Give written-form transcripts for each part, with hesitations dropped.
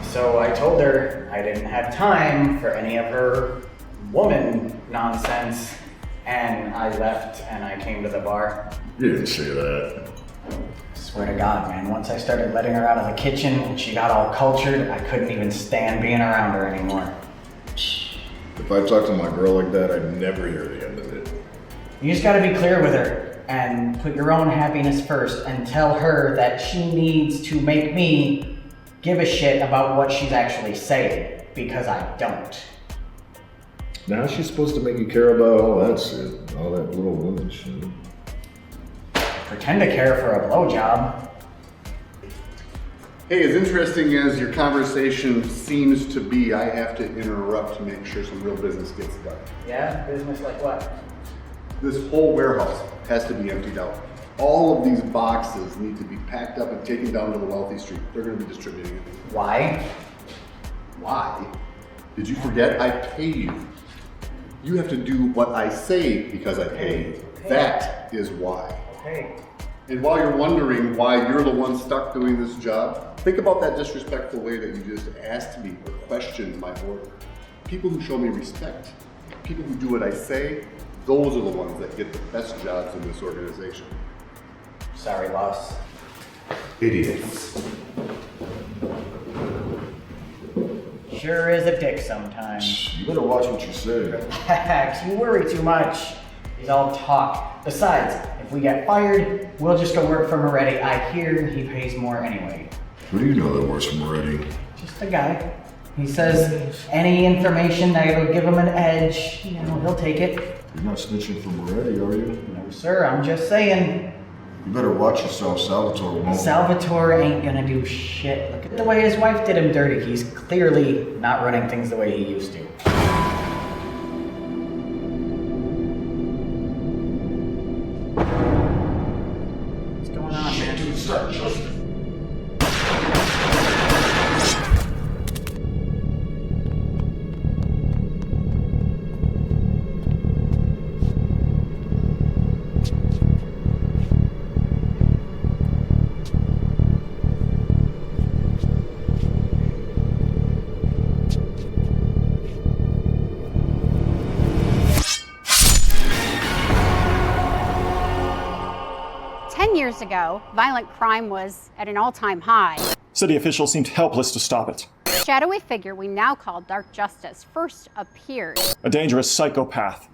So I told her I didn't have time for any of her woman nonsense, and I left and I came to the bar. You didn't say that. Swear to God, man, once I started letting her out of the kitchen and she got all cultured, I couldn't even stand being around her anymore. If I talk to my girl like that, I'd never hear the end of it. You just gotta be clear with her and put your own happiness first and tell her that she needs to make me give a shit about what she's actually saying, because I don't. Now she's supposed to make you care about all that shit, all that little woman shit. Pretend to care for a blowjob. Hey, as interesting as your conversation seems to be, I have to interrupt to make sure some real business gets done. Yeah? Business like what? This whole warehouse has to be emptied out. All of these boxes need to be packed up and taken down to the wealthy street. They're going to be distributing it. Why? Why? Did you forget? I pay you. You have to do what I say because I pay you. That is why. Okay. And while you're wondering why you're the one stuck doing this job, think about that disrespectful way that you just asked me or questioned my order. People who show me respect, people who do what I say, those are the ones that get the best jobs in this organization. Sorry, boss. Idiots. Sure is a dick sometimes. You better watch what you say. Relax, you worry too much. He's all talk. Besides, if we get fired, we'll just go work for Moretti. I hear he pays more anyway. Who do you know that works for Moretti? Just a guy. He says any information that'll give him an edge, he'll take it. You're not snitching for Moretti, are you? No, sir, I'm just saying. You better watch yourself, Salvatore won't. Salvatore ain't gonna do shit. Look at the way his wife did him dirty. He's clearly not running things the way he used to. What's going on, man? Dude, start justice. Years ago, violent crime was at an all-time high. City officials seemed helpless to stop it. The shadowy figure we now call Dark Justice first appeared. A dangerous psychopath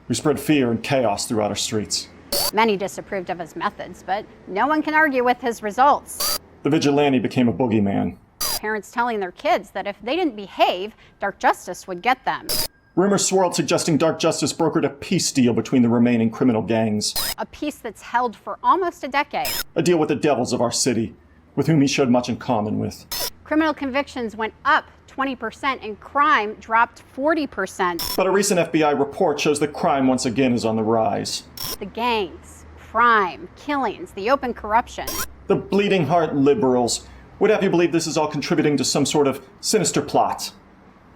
who spread fear and chaos throughout our streets. Many disapproved of his methods, but no one can argue with his results. The vigilante became a boogeyman. Parents telling their kids that if they didn't behave, Dark Justice would get them. Rumors swirled suggesting Dark Justice brokered a peace deal between the remaining criminal gangs. A peace that's held for almost a decade. A deal with the devils of our city, with whom he shared much in common with. Criminal convictions went up 20% and crime dropped 40%. But a recent FBI report shows that crime once again is on the rise. The gangs, crime, killings, the open corruption. The bleeding heart liberals would have you believe this is all contributing to some sort of sinister plot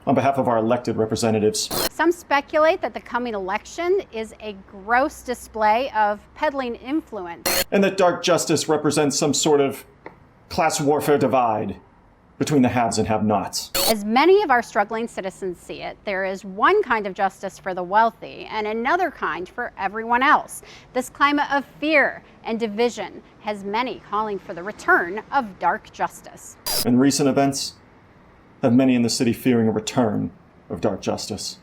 on behalf of our elected representatives. Some speculate that the coming election is a gross display of peddling influence. And that Dark Justice represents some sort of class warfare divide between the haves and have-nots. As many of our struggling citizens see it, there is one kind of justice for the wealthy and another kind for everyone else. This climate of fear and division has many calling for the return of Dark Justice. And recent events have many in the city fearing a return of Dark Justice.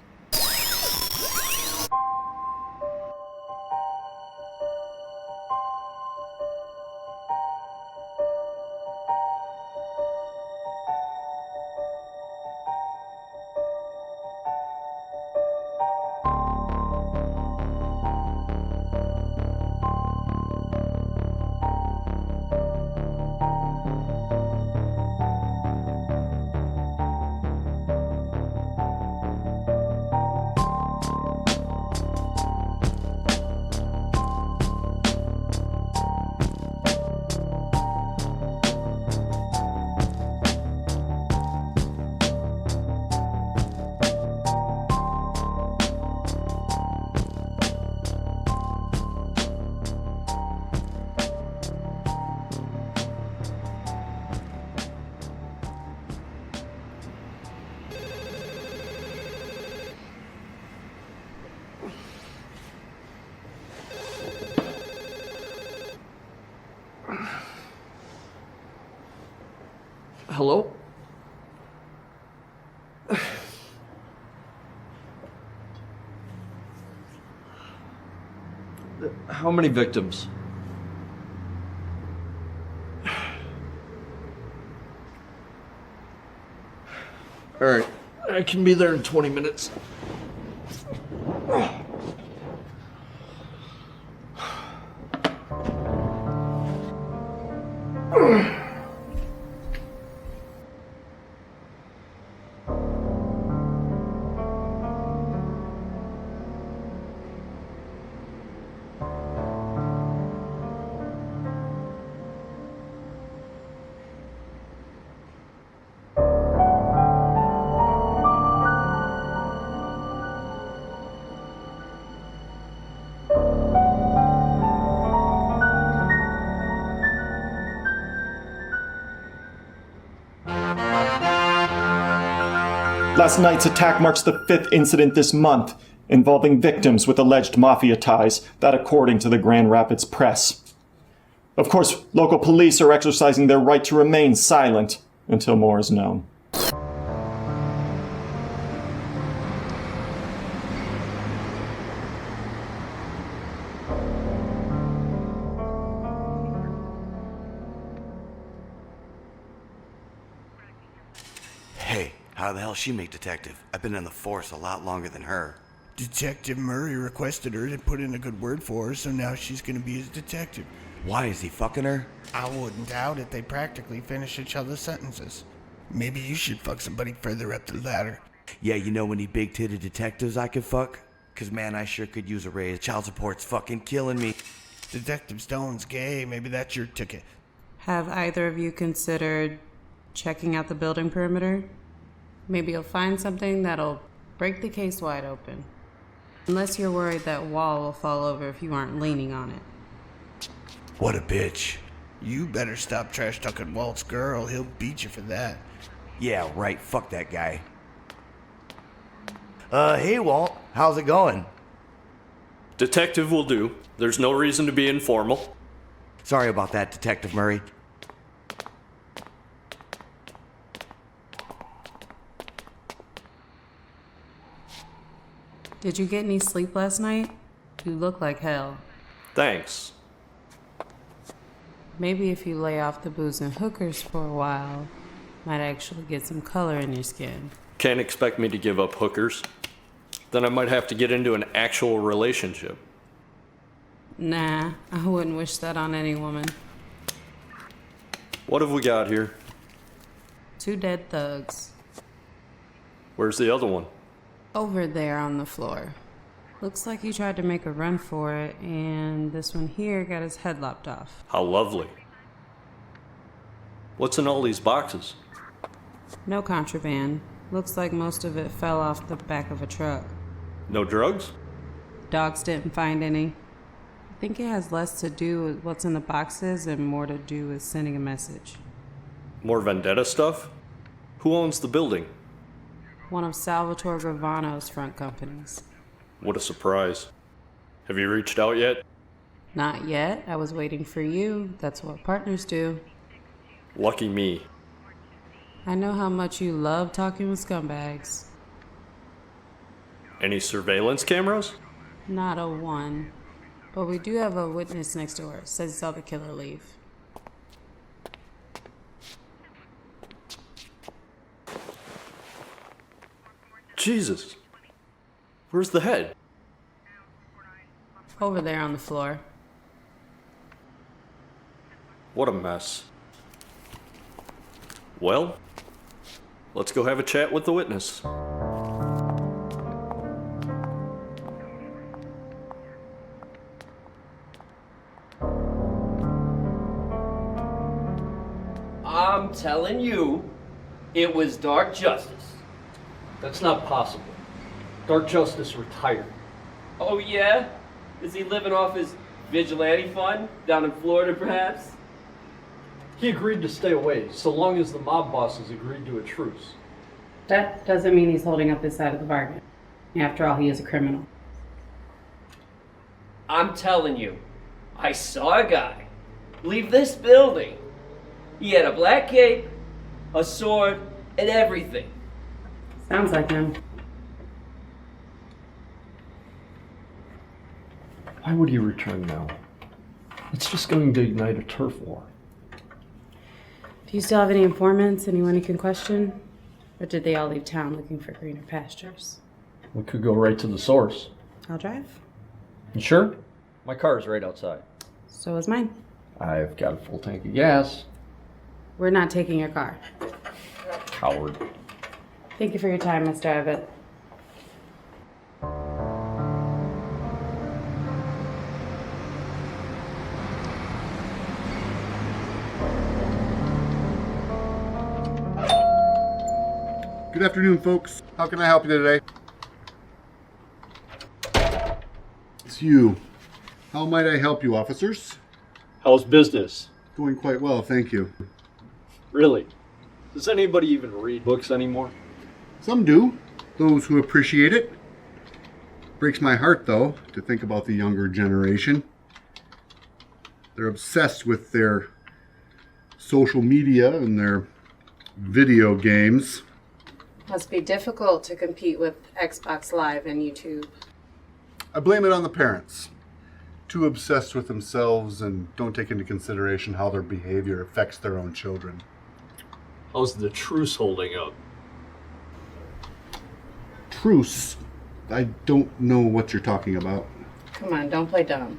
Hello? How many victims? Alright, I can be there in 20 minutes. Last night's attack marks the 5th incident this month involving victims with alleged mafia ties, that according to the Grand Rapids Press. Of course, local police are exercising their right to remain silent until more is known. Hey, how the hell she make detective? I've been in the force a lot longer than her. Detective Murray requested her to put in a good word for her, so now she's gonna be his detective. Why, is he fucking her? I wouldn't doubt it. They practically finish each other's sentences. Maybe you should fuck somebody further up the ladder. Yeah, you know any big-titted detectives I could fuck? Cause man, I sure could use a raise. Child support's fucking killing me. Detective Stone's gay. Maybe that's your ticket. Have either of you considered checking out the building perimeter? Maybe you'll find something that'll break the case wide open. Unless you're worried that wall will fall over if you aren't leaning on it. What a bitch. You better stop trash-talking Walt's girl. He'll beat you for that. Yeah, right, fuck that guy. Hey Walt, how's it going? Detective will do. There's no reason to be informal. Sorry about that, Detective Murray. Did you get any sleep last night? You look like hell. Thanks. Maybe if you lay off the booze and hookers for a while, might actually get some color in your skin. Can't expect me to give up hookers. Then I might have to get into an actual relationship. Nah, I wouldn't wish that on any woman. What have we got here? 2 dead thugs. Where's the other one? Over there on the floor. Looks like he tried to make a run for it, and this one here got his head lopped off. How lovely. What's in all these boxes? No contraband. Looks like most of it fell off the back of a truck. No drugs? Dogs didn't find any. I think it has less to do with what's in the boxes and more to do with sending a message. More vendetta stuff? Who owns the building? One of Salvatore Gravano's front companies. What a surprise. Have you reached out yet? Not yet. I was waiting for you. That's what partners do. Lucky me. I know how much you love talking with scumbags. Any surveillance cameras? Not a one. But we do have a witness next door. Says he saw the killer leave. Jesus. Where's the head? Over there on the floor. What a mess. Well, let's go have a chat with the witness. I'm telling you, it was Dark Justice. That's not possible. Dark Justice retired. Oh yeah? Is he living off his vigilante fund down in Florida perhaps? He agreed to stay away, so long as the mob bosses agreed to a truce. That doesn't mean he's holding up his side of the bargain. After all, he is a criminal. I'm telling you, I saw a guy leave this building. He had a black cape, a sword, and everything. Sounds like him. Why would he return now? It's just going to ignite a turf war. Do you still have any informants, anyone you can question? Or did they all leave town looking for greener pastures? We could go right to the source. I'll drive. You sure? My car is right outside. So is mine. I've got a full tank of gas. We're not taking your car. Coward. Thank you for your time, Mr. Abbott. Good afternoon, folks. How can I help you today? It's you. How might I help you, officers? How's business? Going quite well, thank you. Really? Does anybody even read books anymore? Some do, those who appreciate it. Breaks my heart, though, to think about the younger generation. They're obsessed with their social media and their video games. Must be difficult to compete with Xbox Live and YouTube. I blame it on the parents. Too obsessed with themselves and don't take into consideration how their behavior affects their own children. How's the truce holding up? Truce? I don't know what you're talking about. Come on, don't play dumb.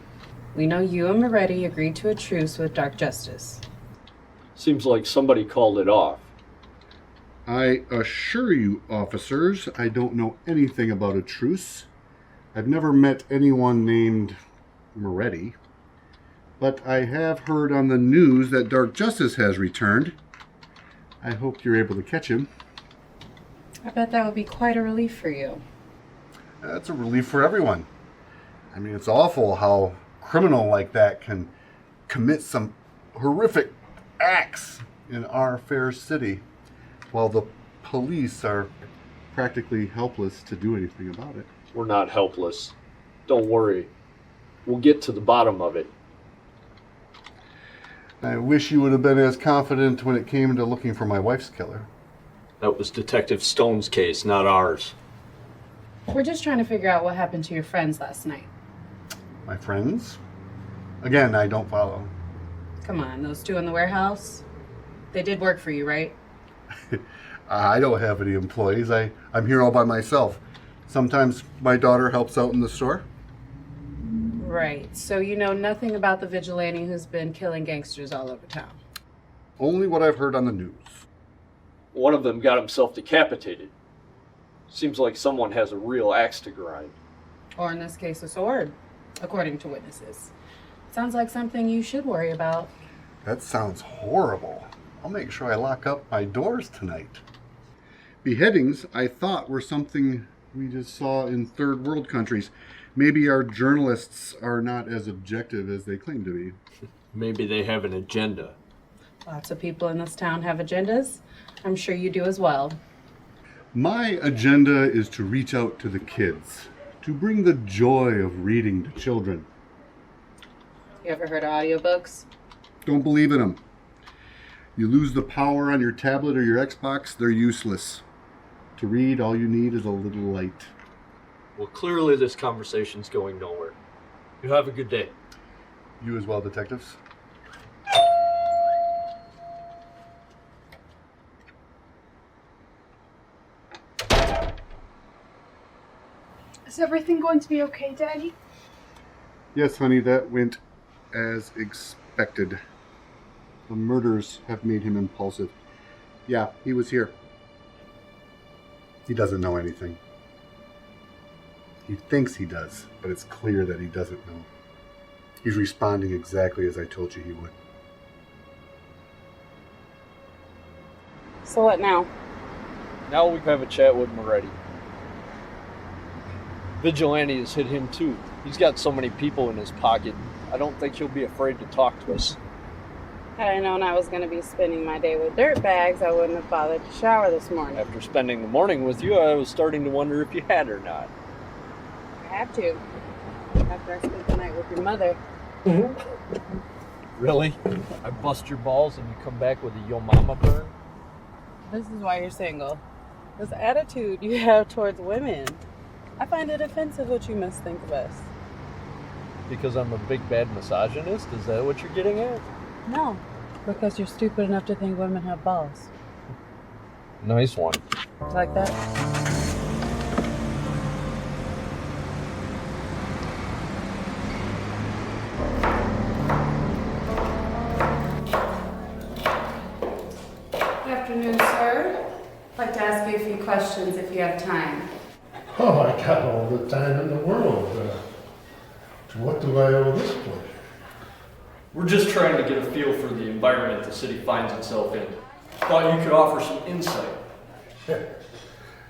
We know you and Moretti agreed to a truce with Dark Justice. Seems like somebody called it off. I assure you, officers, I don't know anything about a truce. I've never met anyone named Moretti. But I have heard on the news that Dark Justice has returned. I hope you're able to catch him. I bet that would be quite a relief for you. That's a relief for everyone. I mean, it's awful how a criminal like that can commit some horrific acts in our fair city, while the police are practically helpless to do anything about it. We're not helpless. Don't worry. We'll get to the bottom of it. I wish you would have been as confident when it came to looking for my wife's killer. That was Detective Stone's case, not ours. We're just trying to figure out what happened to your friends last night. My friends? Again, I don't follow. Come on, those two in the warehouse? They did work for you, right? I don't have any employees. I'm here all by myself. Sometimes my daughter helps out in the store. Right, so you know nothing about the vigilante who's been killing gangsters all over town. Only what I've heard on the news. One of them got himself decapitated. Seems like someone has a real axe to grind. Or in this case, a sword, according to witnesses. Sounds like something you should worry about. That sounds horrible. I'll make sure I lock up my doors tonight. Beheadings, I thought, were something we just saw in third world countries. Maybe our journalists are not as objective as they claim to be. Maybe they have an agenda. Lots of people in this town have agendas. I'm sure you do as well. My agenda is to reach out to the kids, to bring the joy of reading to children. You ever heard of audiobooks? Don't believe in them. You lose the power on your tablet or your Xbox, they're useless. To read, all you need is a little light. Well, clearly this conversation's going nowhere. You have a good day. You as well, detectives. Is everything going to be okay, Daddy? Yes, honey, that went as expected. The murders have made him impulsive. Yeah, he was here. He doesn't know anything. He thinks he does, but it's clear that he doesn't know. He's responding exactly as I told you he would. So what now? Now we can have a chat with Moretti. Vigilante has hit him too. He's got so many people in his pocket. I don't think he'll be afraid to talk to us. Had I known I was going to be spending my day with dirt bags, I wouldn't have bothered to shower this morning. After spending the morning with you, I was starting to wonder if you had or not. I have to. After I spent the night with your mother. Really? I bust your balls and you come back with a yo mama burn? This is why you're single. This attitude you have towards women. I find it offensive what you must think of us. Because I'm a big bad misogynist? Is that what you're getting at? No, because you're stupid enough to think women have balls. Nice one. Like that? Good afternoon, sir. I'd like to ask you a few questions if you have time. Oh, I got all the time in the world. To what do I owe this place? We're just trying to get a feel for the environment the city finds itself in. Thought you could offer some insight.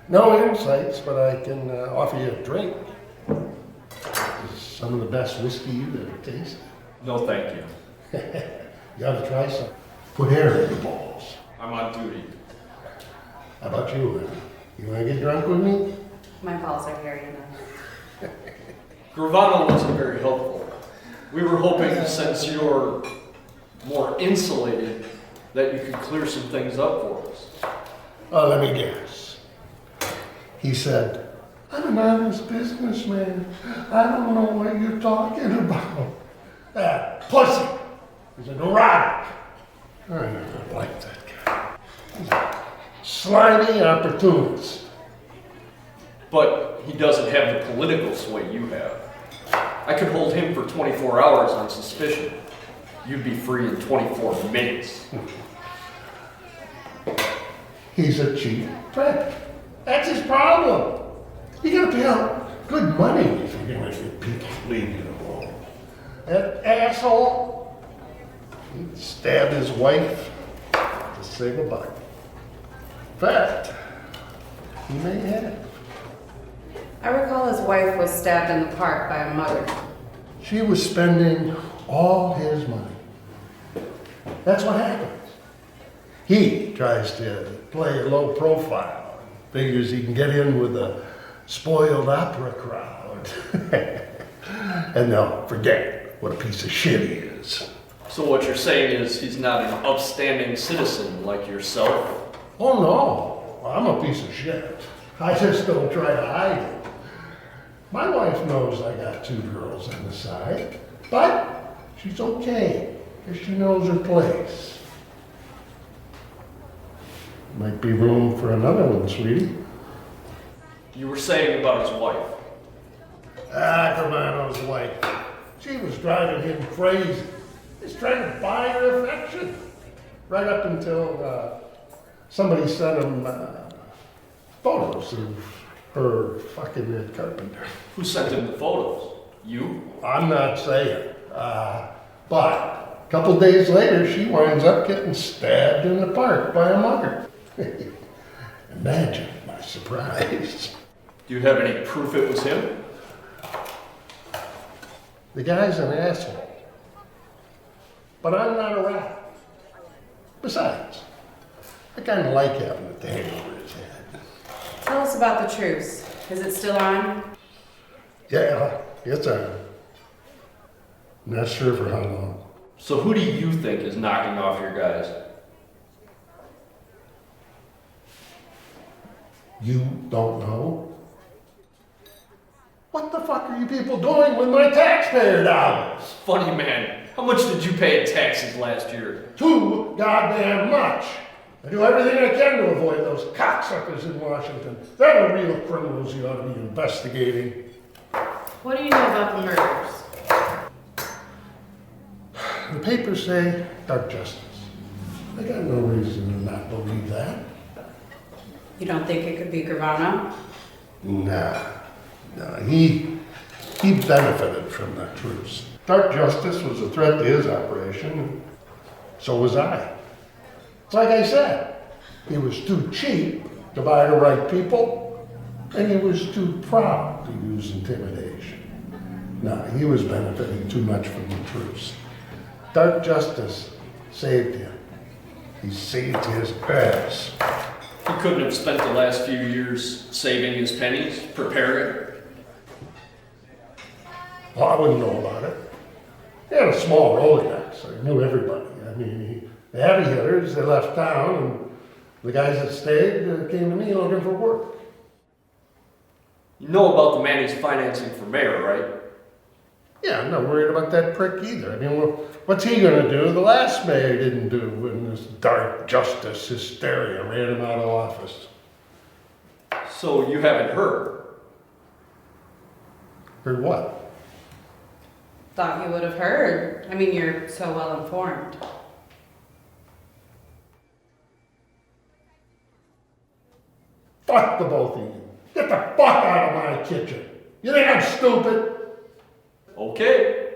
No insights, but I can offer you a drink. It's some of the best whiskey you've ever tasted. No, thank you. You ought to try some. Put hair in your balls. I'm on duty. How about you, Lynn? You want to get drunk with me? My balls are hairy enough. Gravano wasn't very helpful. We were hoping, since you're more insulated, that you could clear some things up for us. Oh, let me guess. He said, I'm an honest businessman. I don't know what you're talking about. That pussy is a neurotic. I never liked that guy. He's a slimy opportunist. But he doesn't have the political sway you have. I could hold him for 24 hours on suspicion. You'd be free in 24 minutes. He's a cheap trick. That's his problem. You gotta pay out good money if you're gonna get people to leave you alone. That asshole, he stabbed his wife to say goodbye. In fact, he may have. I recall his wife was stabbed in the park by a mugger. She was spending all his money. That's what happens. He tries to play a low profile, figures he can get in with a spoiled opera crowd. And they'll forget what a piece of shit he is. So what you're saying is he's not an upstanding citizen like yourself? Oh no, I'm a piece of shit. I just don't try to hide it. My wife knows I got 2 girls on the side, but she's okay, because she knows her place. Might be room for another one, sweetie. You were saying about his wife. Gravano's wife. She was driving him crazy. He's trying to buy her affection. Right up until somebody sent him photos of her fucking Ed Carpenter. Who sent him the photos? You? I'm not saying. But a couple days later, she winds up getting stabbed in the park by a mugger. Imagine my surprise. Do you have any proof it was him? The guy's an asshole. But I'm not a rat. Besides, I kind of like having it to hang over his head. Tell us about the truce. Is it still on? Yeah, it's on. Not sure for how long. So who do you think is knocking off your guys? You don't know? What the fuck are you people doing with my taxpayer dollars? Funny man, how much did you pay in taxes last year? Too goddamn much. I do everything I can to avoid those cocksuckers in Washington. They're the real criminals you ought to be investigating. What do you know about the murders? The papers say dark justice. I got no reason to not believe that. You don't think it could be Gravano? Nah. He benefited from that truce. Dark justice was a threat to his operation, and so was I. It's like I said, he was too cheap to buy the right people, and he was too proud to use intimidation. No, he was benefiting too much from the truce. Dark justice saved him. He saved his ass. He couldn't have spent the last few years saving his pennies, preparing. Well, I wouldn't know about it. He had a small Rolodex, so he knew everybody. I mean, the heavy hitters, they left town, and The guys that stayed came to me looking for work. You know about the man he's financing for mayor, right? Yeah, I'm not worried about that prick either. I mean, what's he gonna do? The last mayor didn't do when this dark justice hysteria ran him out of office. So you haven't heard? Heard what? Thought you would have heard. I mean, you're so well informed. Fuck the both of you. Get the fuck out of my kitchen. You think I'm stupid? Okay.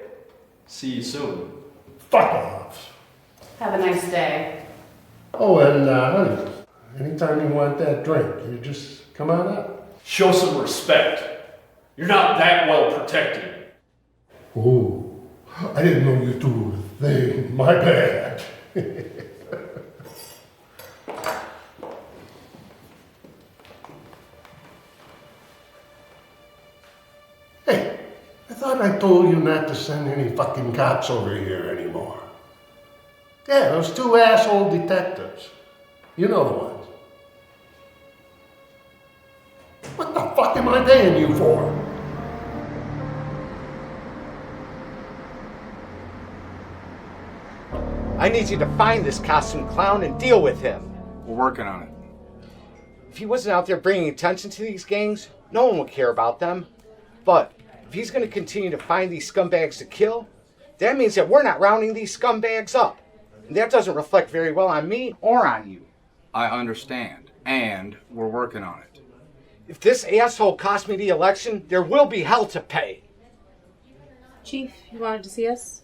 See you soon. Fuck off. Have a nice day. Oh, and honey, anytime you want that drink, you just come on up. Show some respect. You're not that well protected. Ooh, I didn't know you do a thing. My bad. Hey, I thought I told you not to send any fucking cops over here anymore. Yeah, those two asshole detectives. You know the ones. What the fuck am I paying you for? I need you to find this costume clown and deal with him. We're working on it. If he wasn't out there bringing attention to these gangs, no one would care about them. But if he's going to continue to find these scumbags to kill, that means that we're not rounding these scumbags up. And that doesn't reflect very well on me or on you. I understand, and we're working on it. If this asshole cost me the election, there will be hell to pay. Chief, you wanted to see us?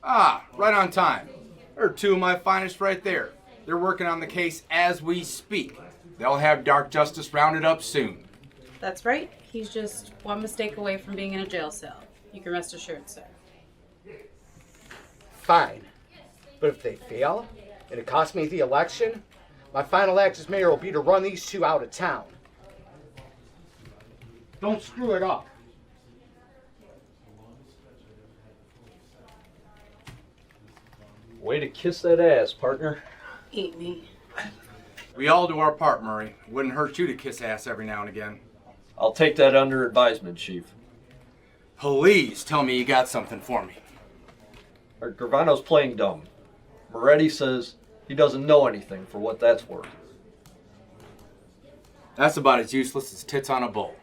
Ah, right on time. There are two of my finest right there. They're working on the case as we speak. They'll have Dark Justice rounded up soon. That's right. He's just one mistake away from being in a jail cell. You can rest assured, sir. Fine. But if they fail, and it costs me the election, my final act as mayor will be to run these two out of town. Don't screw it up. Way to kiss that ass, partner. Eat me. We all do our part, Murray. Wouldn't hurt you to kiss ass every now and again. I'll take that under advisement, Chief. Please tell me you got something for me. Gravano's playing dumb. Moretti says he doesn't know anything, for what that's worth. That's about as useless as tits on a bull.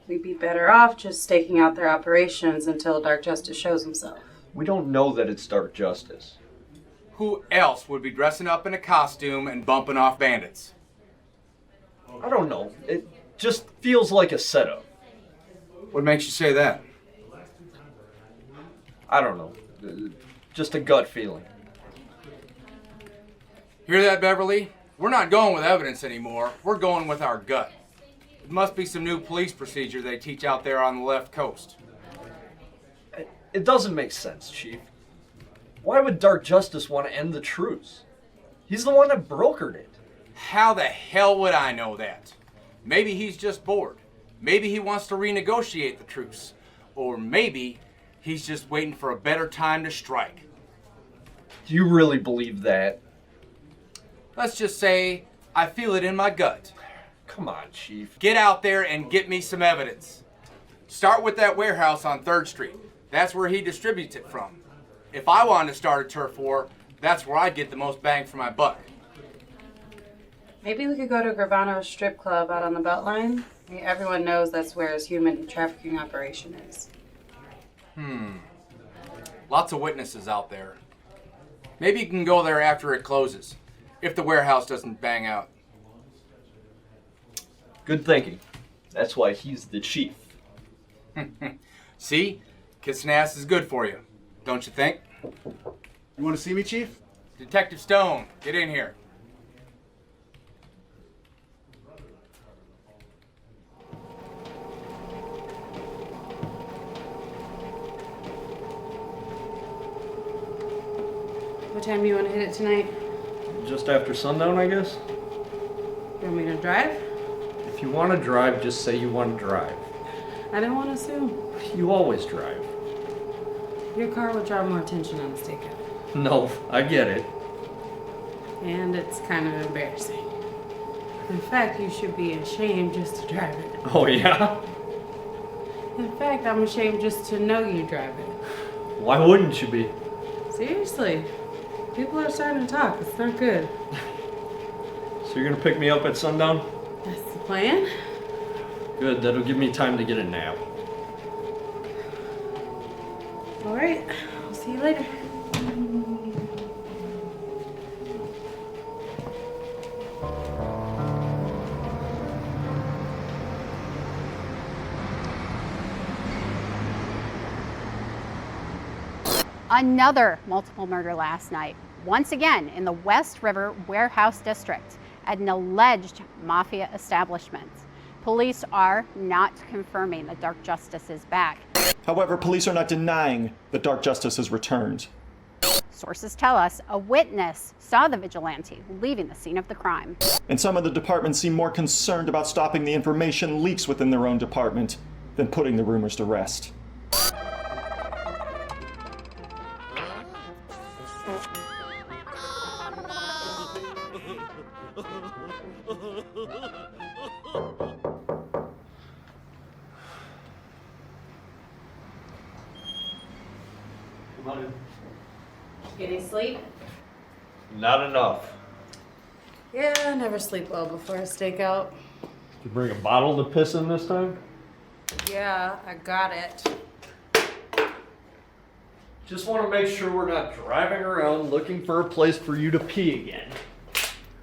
We'd be better off just staking out their operations until Dark Justice shows himself. We don't know that it's Dark Justice. Who else would be dressing up in a costume and bumping off bandits? I don't know. It just feels like a setup. What makes you say that? I don't know. Just a gut feeling. Hear that, Beverly? We're not going with evidence anymore. We're going with our gut. It must be some new police procedure they teach out there on the left coast. It doesn't make sense, Chief. Why would Dark Justice want to end the truce? He's the one that brokered it. How the hell would I know that? Maybe he's just bored. Maybe he wants to renegotiate the truce. Or maybe he's just waiting for a better time to strike. Do you really believe that? Let's just say I feel it in my gut. Come on, Chief. Get out there and get me some evidence. Start with that warehouse on 3rd Street. That's where he distributes it from. If I wanted to start a turf war, that's where I'd get the most bang for my buck. Maybe we could go to Gravano's strip club out on the Beltline. I mean, everyone knows that's where his human trafficking operation is. Lots of witnesses out there. Maybe you can go there after it closes, if the warehouse doesn't bang out. Good thinking. That's why he's the chief. See? Kissing ass is good for you, don't you think? You want to see me, Chief? Detective Stone, get in here. What time do you want to hit it tonight? Just after sundown, I guess? You want me to drive? If you want to drive, just say you want to drive. I don't want to assume. You always drive. Your car would draw more attention on the stakeout. No, I get it. And it's kind of embarrassing. In fact, you should be ashamed just to drive it. Oh, yeah? In fact, I'm ashamed just to know you drive it. Why wouldn't you be? Seriously. People are starting to talk. It's not good. So you're gonna pick me up at sundown? That's the plan. Good, that'll give me time to get a nap. All right. I'll see you later. Another multiple murder last night, once again in the West River Warehouse District at an alleged mafia establishment. Police are not confirming that Dark Justice is back. However, police are not denying that Dark Justice has returned. Sources tell us a witness saw the vigilante leaving the scene of the crime. And some of the departments seem more concerned about stopping the information leaks within their own department than putting the rumors to rest. Any sleep? Not enough. Yeah, I never sleep well before a stakeout. Did you bring a bottle to piss in this time? Yeah, I got it. Just want to make sure we're not driving around looking for a place for you to pee again.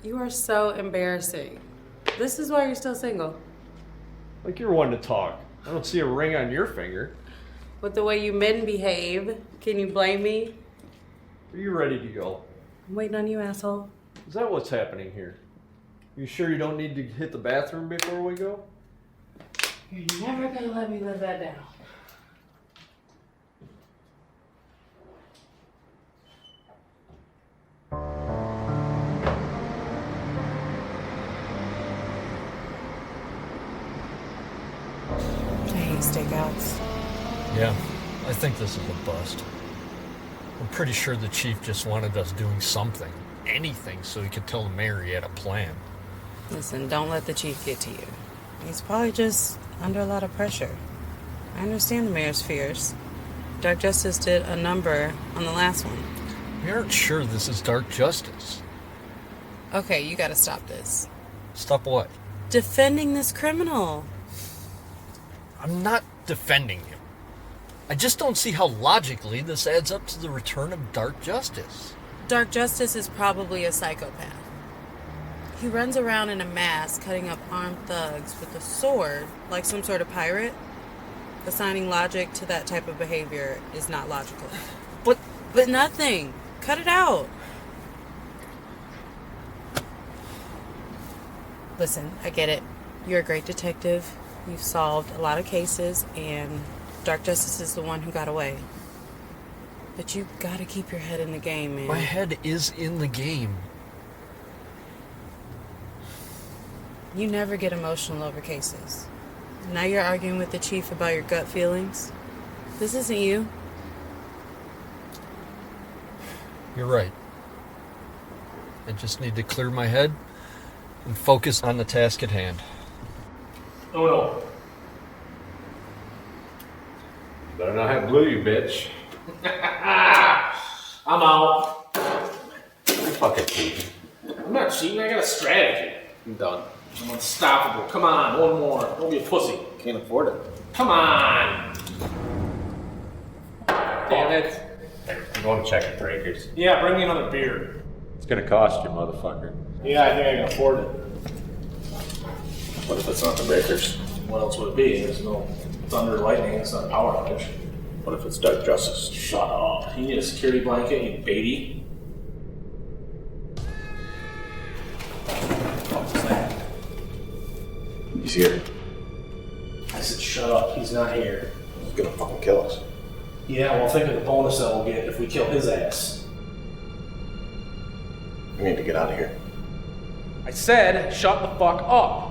You are so embarrassing. This is why you're still single. Like you're one to talk. I don't see a ring on your finger. With the way you men behave, can you blame me? Are you ready to go? I'm waiting on you, asshole. Is that what's happening here? You sure you don't need to hit the bathroom before we go? You're never gonna let me live that down. I hate stakeouts. Yeah, I think this is a bust. I'm pretty sure the chief just wanted us doing something, anything, so he could tell the mayor he had a plan. Listen, don't let the chief get to you. He's probably just under a lot of pressure. I understand the mayor's fears. Dark Justice did a number on the last one. We aren't sure this is Dark Justice. Okay, you gotta stop this. Stop what? Defending this criminal. I'm not defending him. I just don't see how logically this adds up to the return of Dark Justice. Dark Justice is probably a psychopath. He runs around in a mask, cutting up armed thugs with a sword, like some sort of pirate. Assigning logic to that type of behavior is not logical. But nothing. Cut it out. Listen, I get it. You're a great detective. You've solved a lot of cases, and Dark Justice is the one who got away. But you gotta keep your head in the game, man. My head is in the game. You never get emotional over cases. Now you're arguing with the chief about your gut feelings. This isn't you. You're right. I just need to clear my head and focus on the task at hand. Oh no. Better not have glue, you bitch. I'm out. You fucking cheating. I'm not cheating, I got a strategy. I'm done. I'm unstoppable. Come on, one more. Don't be a pussy. Can't afford it. Come on. Damn it. I'm going to check the breakers. Yeah, bring me another beer. It's gonna cost you, motherfucker. Yeah, I think I can afford it. What if it's not the breakers? What else would it be? There's no thunder, lightning. It's not a power outage. What if it's Dark Justice? Shut up. You need a security blanket, you baby. What was that? He's here. I said shut up. He's not here. He's gonna fucking kill us. Yeah, well, think of the bonus that we'll get if we kill his ass. We need to get out of here. I said shut the fuck up.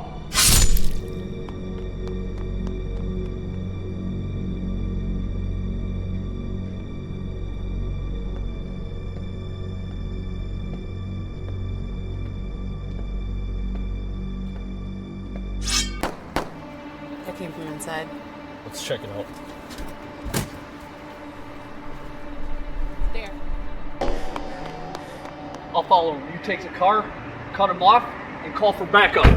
came from inside. Let's check it out. There. I'll follow him. You take the car, cut him off, and call for backup.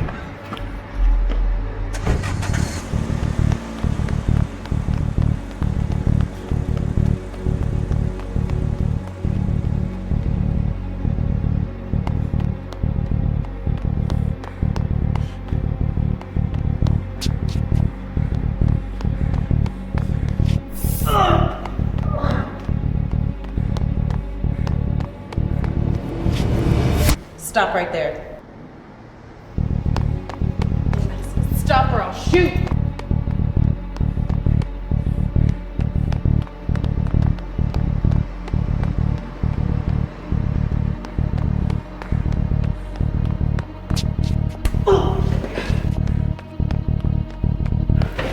Stop right there. Stop or I'll shoot!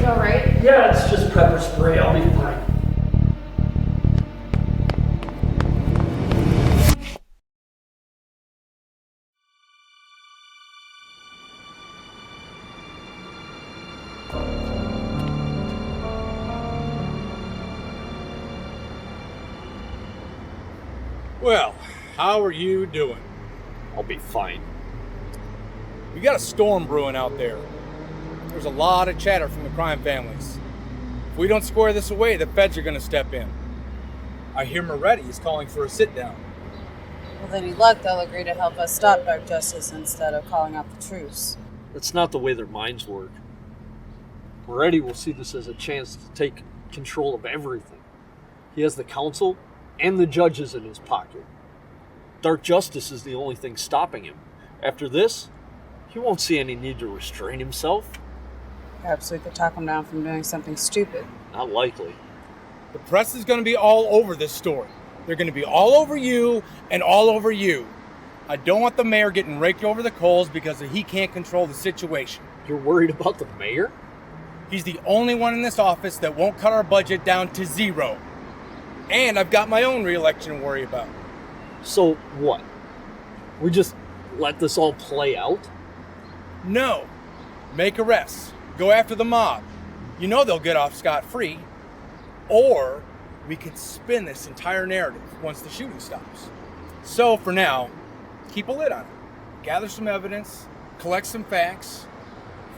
You alright? Yeah, it's just pepper spray. I'll be fine. Well, how are you doing? I'll be fine. We got a storm brewing out there. There's a lot of chatter from the crime families. If we don't square this away, the feds are going to step in. I hear Moretti is calling for a sit-down. With any luck, they'll agree to help us stop Dark Justice instead of calling out the truce. That's not the way their minds work. Moretti will see this as a chance to take control of everything. He has the council and the judges in his pocket. Dark Justice is the only thing stopping him. After this, he won't see any need to restrain himself. Perhaps we could talk him down from doing something stupid. Not likely. The press is going to be all over this story. They're going to be all over you and all over you. I don't want the mayor getting raked over the coals because he can't control the situation. You're worried about the mayor? He's the only one in this office that won't cut our budget down to zero. And I've got my own re-election to worry about. So what? We just let this all play out? No. Make arrests. Go after the mob. You know they'll get off scot-free. Or we could spin this entire narrative once the shooting stops. So for now, keep a lid on it. Gather some evidence, collect some facts,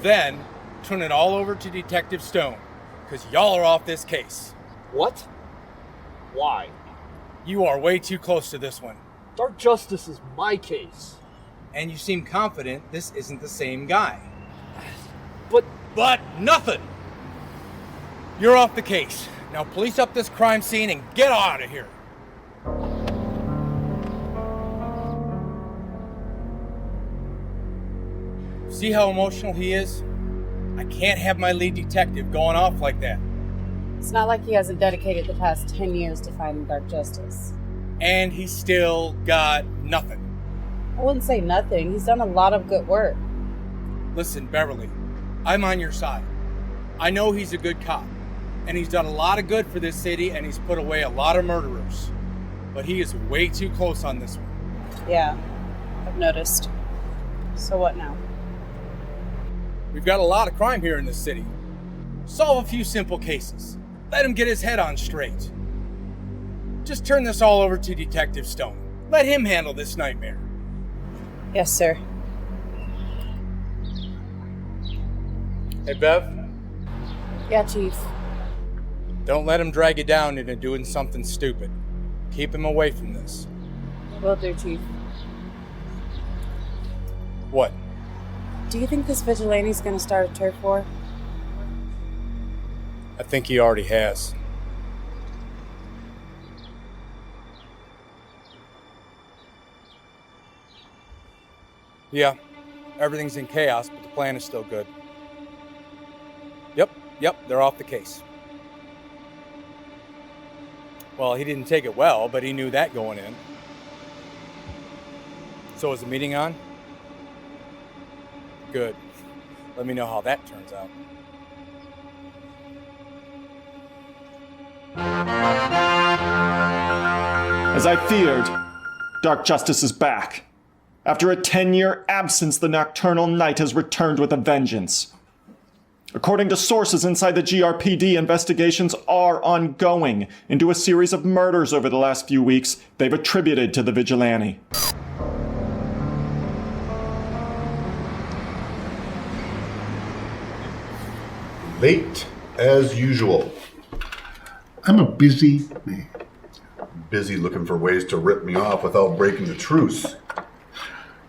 then turn it all over to Detective Stone, because y'all are off this case. What? Why? You are way too close to this one. Dark Justice is my case. And you seem confident this isn't the same guy. But nothing! You're off the case. Now police up this crime scene and get out of here. See how emotional he is? I can't have my lead detective going off like that. It's not like he hasn't dedicated the past 10 years to fighting Dark Justice. And he's still got nothing. I wouldn't say nothing. He's done a lot of good work. Listen, Beverly, I'm on your side. I know he's a good cop, and he's done a lot of good for this city, and he's put away a lot of murderers. But he is way too close on this one. Yeah, I've noticed. So what now? We've got a lot of crime here in this city. Solve a few simple cases. Let him get his head on straight. Just turn this all over to Detective Stone. Let him handle this nightmare. Yes, sir. Hey, Bev? Yeah, Chief. Don't let him drag you down into doing something stupid. Keep him away from this. Will do, Chief. What? Do you think this vigilante's gonna start a turf war? I think he already has. Yeah, everything's in chaos, but the plan is still good. Yep, they're off the case. Well, he didn't take it well, but he knew that going in. So is the meeting on? Good. Let me know how that turns out. As I feared, Dark Justice is back. After a 10-year absence, the nocturnal night has returned with a vengeance. According to sources inside the GRPD, investigations are ongoing into a series of murders over the last few weeks they've attributed to the vigilante. Late as usual. I'm a busy man. Busy looking for ways to rip me off without breaking the truce.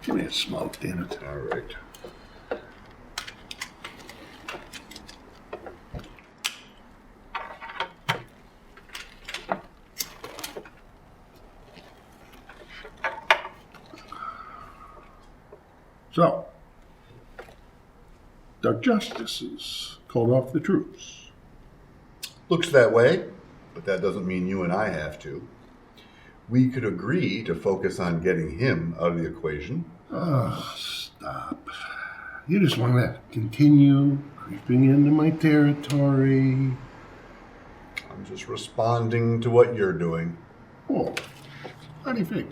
Give me a smoke, damn it. All right. So, Dark Justice is called off the truce. Looks that way, but that doesn't mean you and I have to. We could agree to focus on getting him out of the equation. Oh, stop. You just want to continue creeping into my territory. I'm just responding to what you're doing. Oh, how do you think?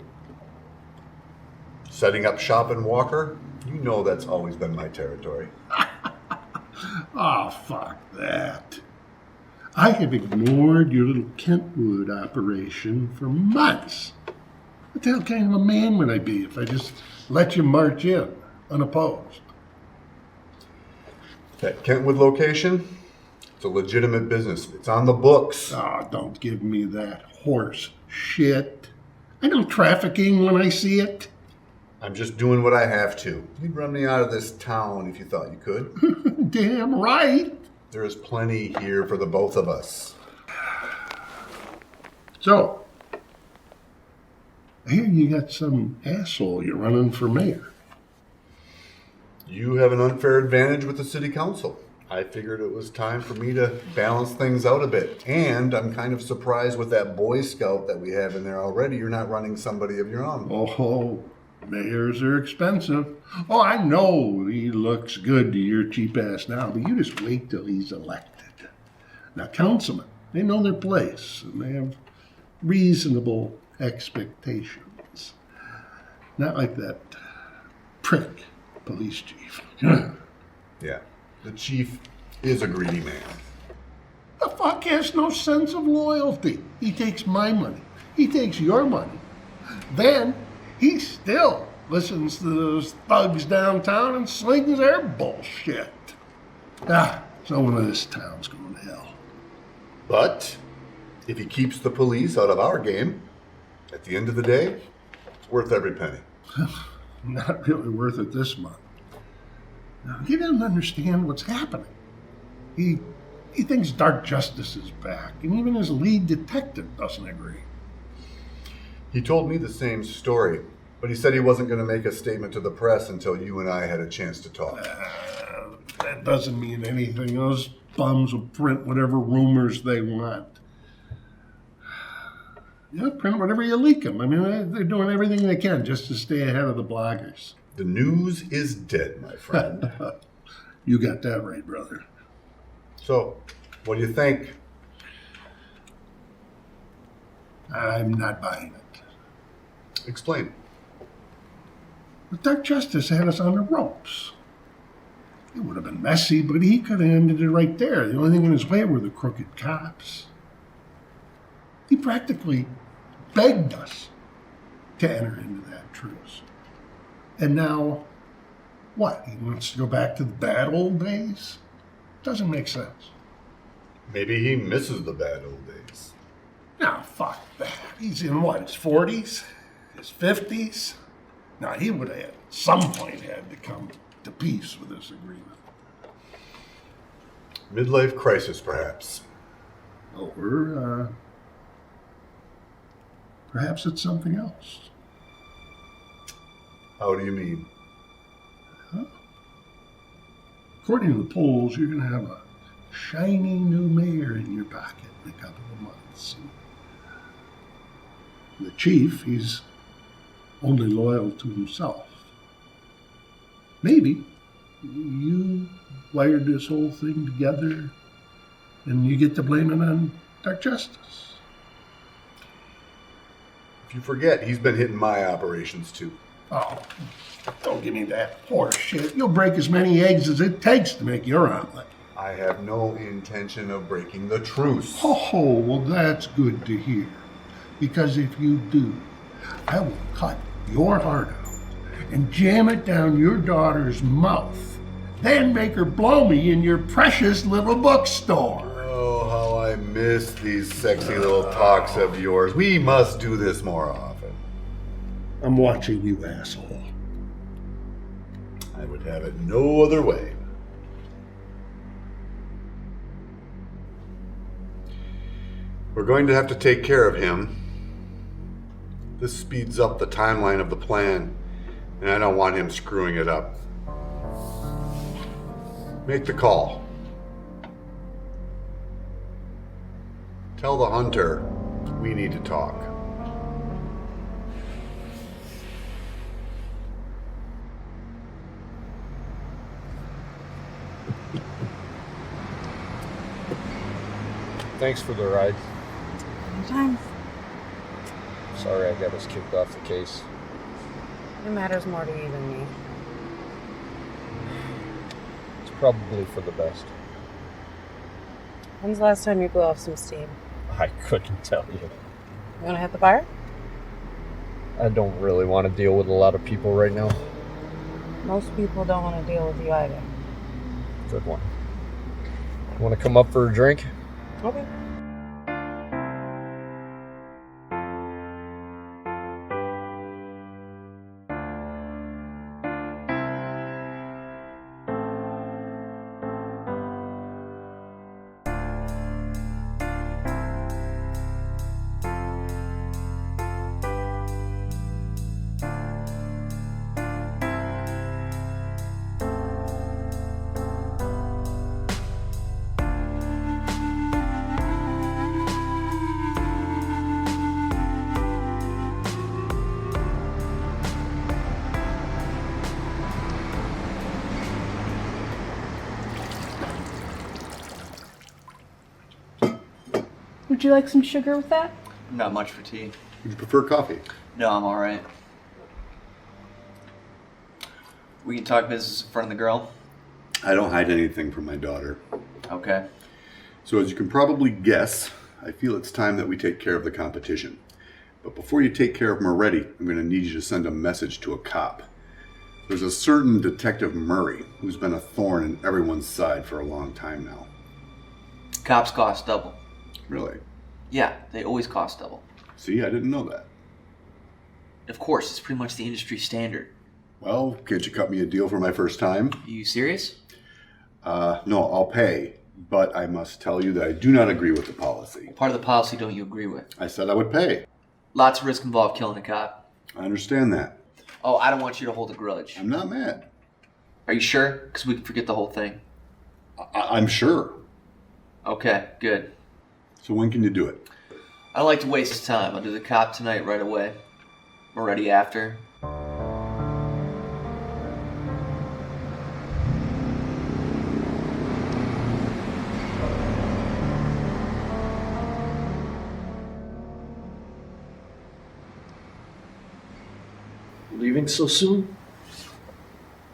Setting up shop in Walker? You know that's always been my territory. Oh, fuck that. I have ignored your little Kentwood operation for months. What the hell kind of a man would I be if I just let you march in, unopposed? That Kentwood location, it's a legitimate business. It's on the books. Oh, don't give me that horse shit. I know trafficking when I see it. I'm just doing what I have to. You'd run me out of this town if you thought you could. Damn right. There is plenty here for the both of us. So, I hear you got some asshole you're running for mayor. You have an unfair advantage with the city council. I figured it was time for me to balance things out a bit. And I'm kind of surprised with that Boy Scout that we have in there already. You're not running somebody of your own. Oh, mayors are expensive. Oh, I know he looks good to your cheap ass now, but you just wait till he's elected. Now, councilmen, they know their place, and they have reasonable expectations. Not like that prick police chief. Yeah, the chief is a greedy man. The fuck has no sense of loyalty. He takes my money. He takes your money. Then he still listens to those thugs downtown and slings their bullshit. Someone of this town's going to hell. But if he keeps the police out of our game, at the end of the day, it's worth every penny. Not really worth it this month. Now, he doesn't understand what's happening. He thinks Dark Justice is back, and even his lead detective doesn't agree. He told me the same story, but he said he wasn't going to make a statement to the press until you and I had a chance to talk. That doesn't mean anything. Those bums will print whatever rumors they want. Yeah, print whatever you leak them. I mean, they're doing everything they can just to stay ahead of the bloggers. The news is dead, my friend. You got that right, brother. So, what do you think? I'm not buying it. Explain. The Dark Justice had us on the ropes. It would have been messy, but he could have ended it right there. The only thing in his way were the crooked cops. He practically begged us to enter into that truce. And now, what? He wants to go back to the bad old days? Doesn't make sense. Maybe he misses the bad old days. No, fuck that. He's in what, his 40s? His 50s? No, he would have at some point had to come to peace with this agreement. Midlife crisis, perhaps. Or, perhaps it's something else. How do you mean? According to the polls, you're going to have a shiny new mayor in your pocket in a couple of months. The chief, he's only loyal to himself. Maybe you wired this whole thing together and you get to blame it on Dark Justice. If you forget, he's been hitting my operations too. Oh, don't give me that horse shit. You'll break as many eggs as it takes to make your omelet. I have no intention of breaking the truce. Oh, well, that's good to hear. Because if you do, I will cut your heart out and jam it down your daughter's mouth. Then make her blow me in your precious little bookstore. Oh, how I miss these sexy little talks of yours. We must do this more often. I'm watching you, asshole. I would have it no other way. We're going to have to take care of him. This speeds up the timeline of the plan, and I don't want him screwing it up. Make the call. Tell the hunter we need to talk. Thanks for the ride. Anytime. Sorry I got us kicked off the case. It matters more to you than me. It's probably for the best. When's the last time you blew off some steam? I couldn't tell you. You wanna hit the fire? I don't really want to deal with a lot of people right now. Most people don't want to deal with you either. Good one. Want to come up for a drink? Okay. Would you like some sugar with that? Not much for tea. Would you prefer coffee? No, I'm alright. We can talk business in front of the girl? I don't hide anything from my daughter. Okay. So as you can probably guess, I feel it's time that we take care of the competition. But before you take care of Moretti, I'm going to need you to send a message to a cop. There's a certain Detective Murray who's been a thorn in everyone's side for a long time now. Cops cost double. Really? Yeah, they always cost double. See, I didn't know that. Of course, it's pretty much the industry standard. Well, can't you cut me a deal for my first time? Are you serious? No, I'll pay. But I must tell you that I do not agree with the policy. What part of the policy don't you agree with? I said I would pay. Lots of risk involved killing a cop. I understand that. Oh, I don't want you to hold a grudge. I'm not mad. Are you sure? Because we can forget the whole thing. I'm sure. Okay, good. So when can you do it? I don't like to waste his time. I'll do the cop tonight right away. Moretti after. Leaving so soon?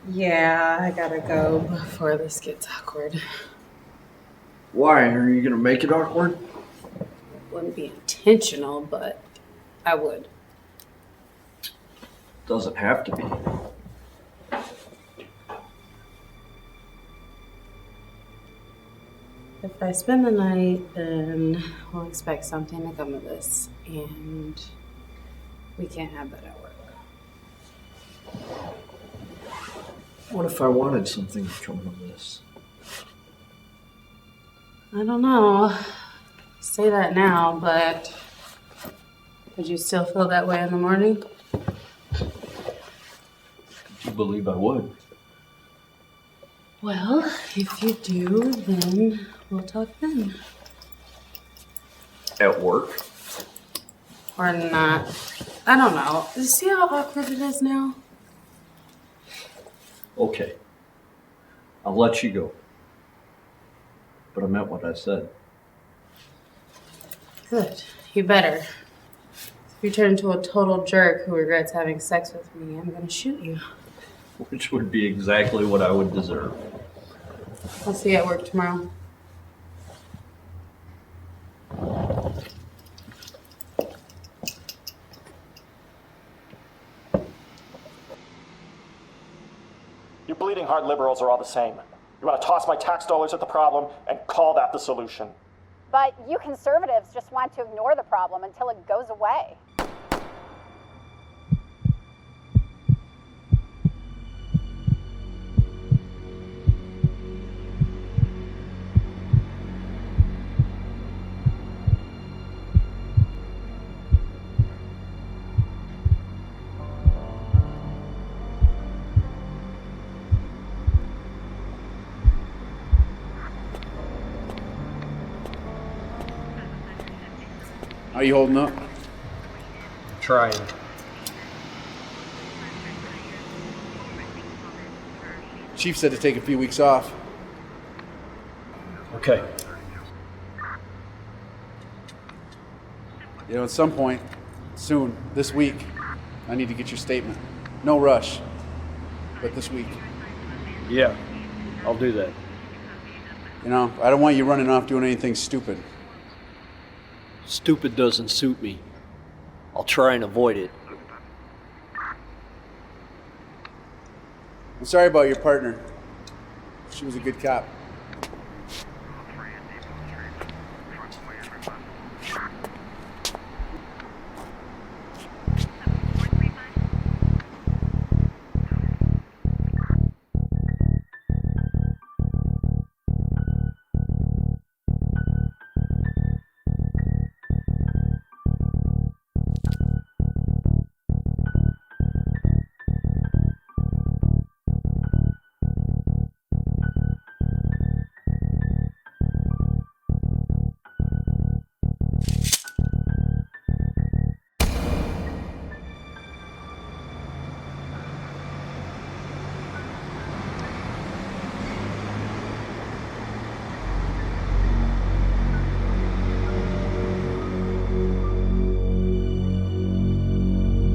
Yeah, I gotta go before this gets awkward. Why? Are you gonna make it awkward? Wouldn't be intentional, but I would. Doesn't have to be. If I spend the night, then we'll expect something to come of this, and we can't have that at work. What if I wanted something to come of this? I don't know. Say that now, but would you still feel that way in the morning? Could you believe I would? Well, if you do, then we'll talk then. At work? Or not. I don't know. See how awkward it is now? Okay. I'll let you go. But I meant what I said. Good. You better. If you turn into a total jerk who regrets having sex with me, I'm gonna shoot you. Which would be exactly what I would deserve. I'll see you at work tomorrow. You bleeding heart liberals are all the same. You want to toss my tax dollars at the problem and call that the solution. But you conservatives just want to ignore the problem until it goes away. How you holding up? Trying. Chief said to take a few weeks off. Okay. You know, at some point, soon, this week, I need to get your statement. No rush, but this week. Yeah, I'll do that. You know, I don't want you running off doing anything stupid. Stupid doesn't suit me. I'll try and avoid it. I'm sorry about your partner. She was a good cop.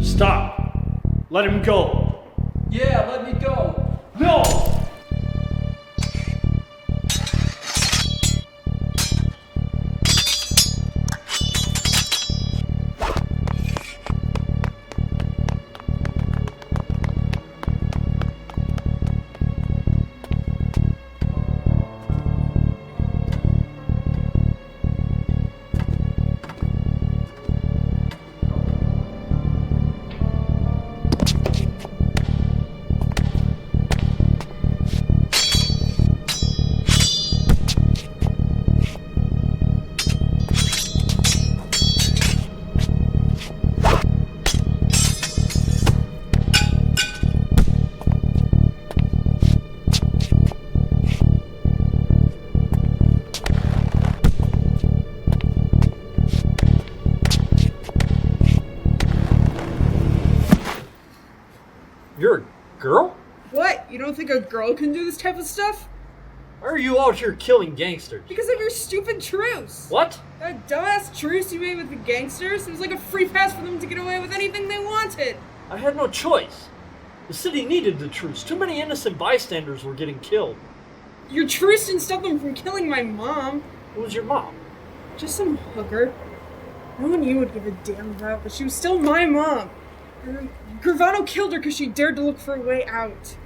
Stop! Let him go! Yeah, let me go! No! You're a girl? What? You don't think a girl can do this type of stuff? Why are you out here killing gangsters? Because of your stupid truce. What? That dumbass truce you made with the gangsters, it was like a free pass for them to get away with anything they wanted. I had no choice. The city needed the truce. Too many innocent bystanders were getting killed. Your truce didn't stop them from killing my mom. Who was your mom? Just some hooker. No one you would give a damn about, but she was still my mom. Gravano killed her because she dared to look for a way out.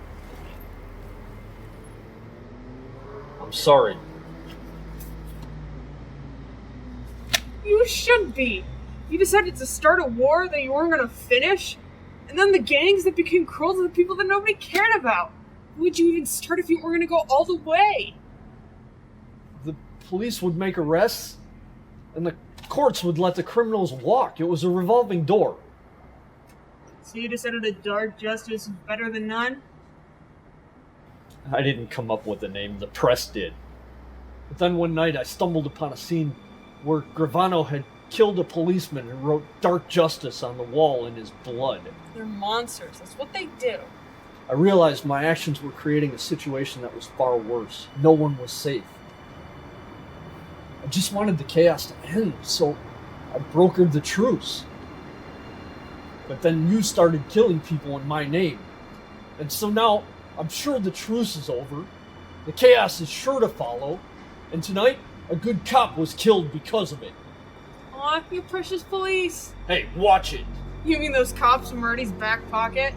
I'm sorry. You should be. You decided to start a war that you weren't going to finish, and then the gangs that became cruel to the people that nobody cared about. Why would you even start if you weren't going to go all the way? The police would make arrests, and the courts would let the criminals walk. It was a revolving door. So you decided a dark justice is better than none? I didn't come up with the name, the press did. But then one night I stumbled upon a scene where Gravano had killed a policeman and wrote Dark Justice on the wall in his blood. They're monsters. That's what they do. I realized my actions were creating a situation that was far worse. No one was safe. I just wanted the chaos to end, so I brokered the truce. But then you started killing people in my name. And so now, I'm sure the truce is over. The chaos is sure to follow, and tonight, a good cop was killed because of it. Aw, you precious police. Hey, watch it. You mean those cops from Marty's back pocket?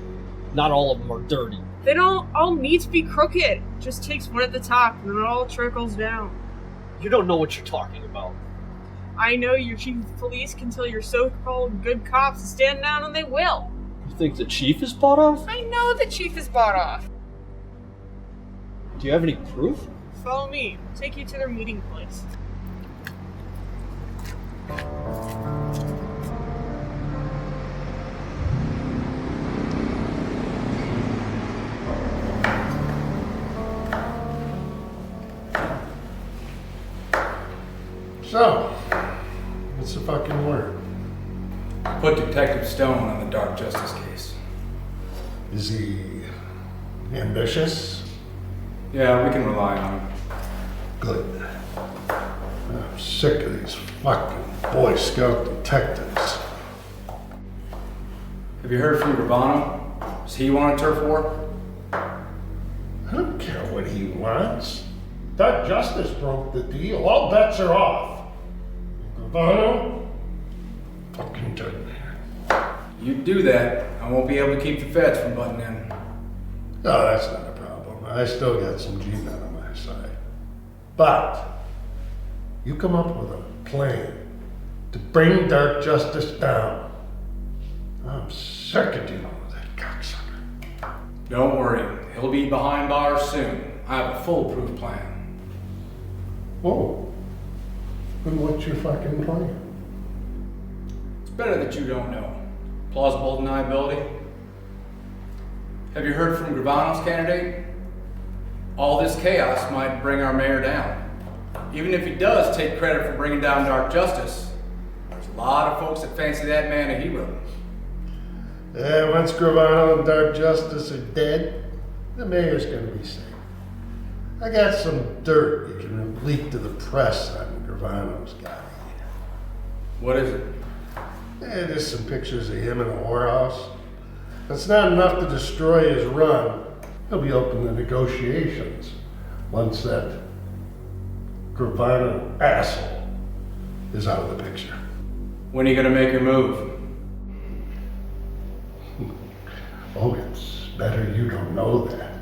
Not all of them are dirty. They don't all need to be crooked. Just takes one at the top and then it all trickles down. You don't know what you're talking about. I know your chief of police can tell your so-called good cops to stand down and they will. You think the chief is bought off? I know the chief is bought off. Do you have any proof? Follow me. I'll take you to their meeting place. So, what's the fucking word? Put Detective Stone on the Dark Justice case. Is he ambitious? Yeah, we can rely on him. Good. I'm sick of these fucking Boy Scout detectives. Have you heard from Vernon? Does he want a turf war? I don't care what he wants. That justice broke the deal. All bets are off. Vernon? Fucking Dirk. You do that, I won't be able to keep the feds from butting in. No, that's not a problem. I still got some G-men on my side. But you come up with a plan to bring Dark Justice down. I'm sick of dealing with that cocksucker. Don't worry, he'll be behind bars soon. I have a foolproof plan. Whoa. Then what's your fucking plan? It's better that you don't know. Plausible deniability. Have you heard from Gravano's candidate? All this chaos might bring our mayor down. Even if he does take credit for bringing down Dark Justice, there's a lot of folks that fancy that man a hero. Yeah, once Gravano and Dark Justice are dead, the mayor's gonna be safe. I got some dirt you can leak to the press on Gravano's guy. What is it? Yeah, just some pictures of him in a whorehouse. That's not enough to destroy his run. He'll be open to negotiations once that Gravano asshole is out of the picture. When are you gonna make your move? Oh, it's better you don't know that.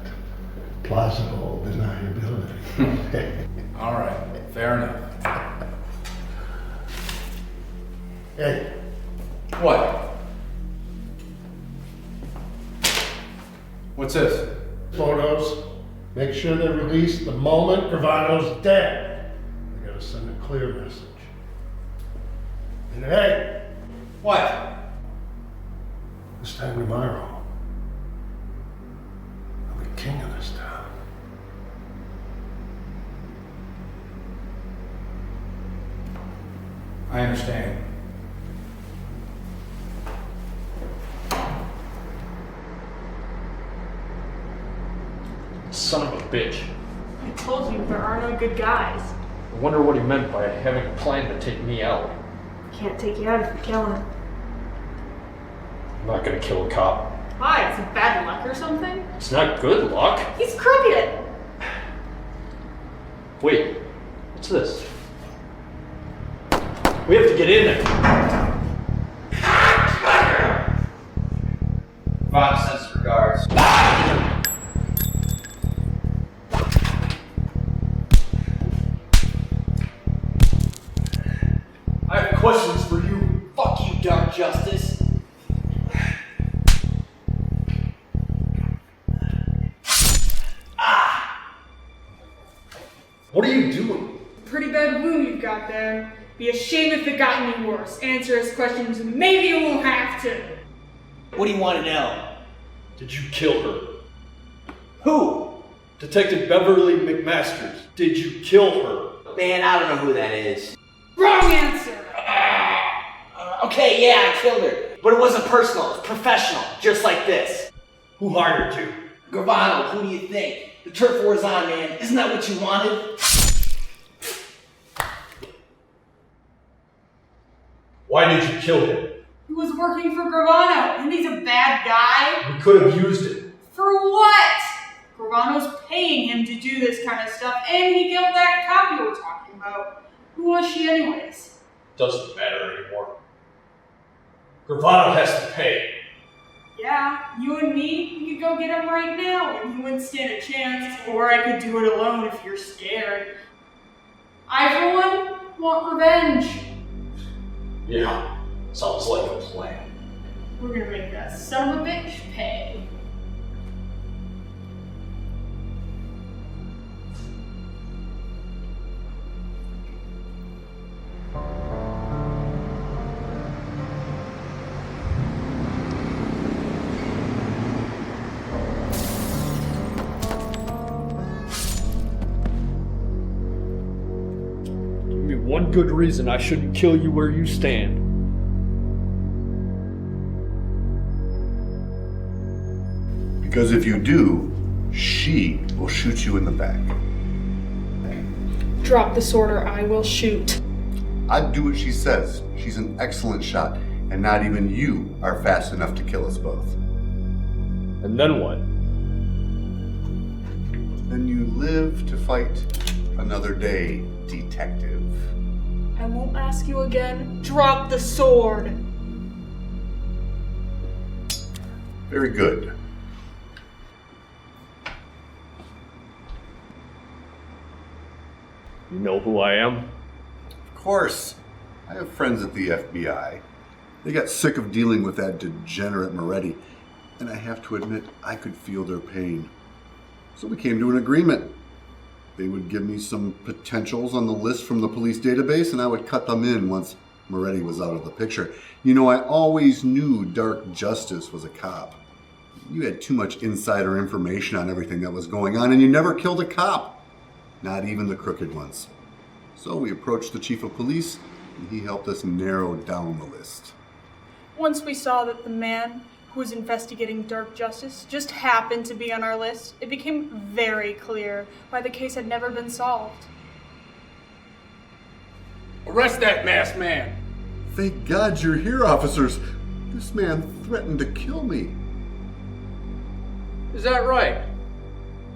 Plausible deniability. All right, fair enough. Hey. What? What's this? Photos. Make sure they're released the moment Gravano's dead. We gotta send a clear message. And hey. What? This time tomorrow, I'll be king of this town. I understand. Son of a bitch. I told you there are no good guys. I wonder what he meant by having a plan to take me out. Can't take you out if you kill him. I'm not gonna kill a cop. Why? Is it bad luck or something? It's not good luck. He's crooked! Wait, what's this? We have to get in there. Ron sends regards. I have questions for you. Fuck you, Dark Justice. What are you doing? Pretty bad wound you've got there. Be a shame if it got any worse. Answer his questions and maybe you won't have to. What do you want to know? Did you kill her? Who? Detective Beverly McMasters. Did you kill her? Man, I don't know who that is. Wrong answer! Okay, yeah, I killed her. But it wasn't personal, it was professional, just like this. Who hired you? Gravano, who do you think? The turf war's on, man. Isn't that what you wanted? Why did you kill him? He was working for Gravano, and he's a bad guy? We could have used it. For what? Gravano's paying him to do this kind of stuff, and he killed that cop you were talking about. Who was she anyways? Doesn't matter anymore. Gravano has to pay. Yeah, you and me, we could go get him right now, and you wouldn't stand a chance, or I could do it alone if you're scared. I, for one, want revenge. Yeah, sounds like a plan. We're gonna make that son of a bitch pay. Give me one good reason I shouldn't kill you where you stand. Because if you do, she will shoot you in the back. Drop the sword or I will shoot. I'd do what she says. She's an excellent shot, and not even you are fast enough to kill us both. And then what? Then you live to fight another day, detective. I won't ask you again. Drop the sword. Very good. You know who I am? Of course. I have friends at the FBI. They got sick of dealing with that degenerate Moretti, and I have to admit, I could feel their pain. So we came to an agreement. They would give me some potentials on the list from the police database, and I would cut them in once Moretti was out of the picture. You know, I always knew Dark Justice was a cop. You had too much insider information on everything that was going on, and you never killed a cop. Not even the crooked ones. So we approached the chief of police, and he helped us narrow down the list. Once we saw that the man who was investigating Dark Justice just happened to be on our list, it became very clear why the case had never been solved. Arrest that masked man! Thank God you're here, officers. This man threatened to kill me. Is that right?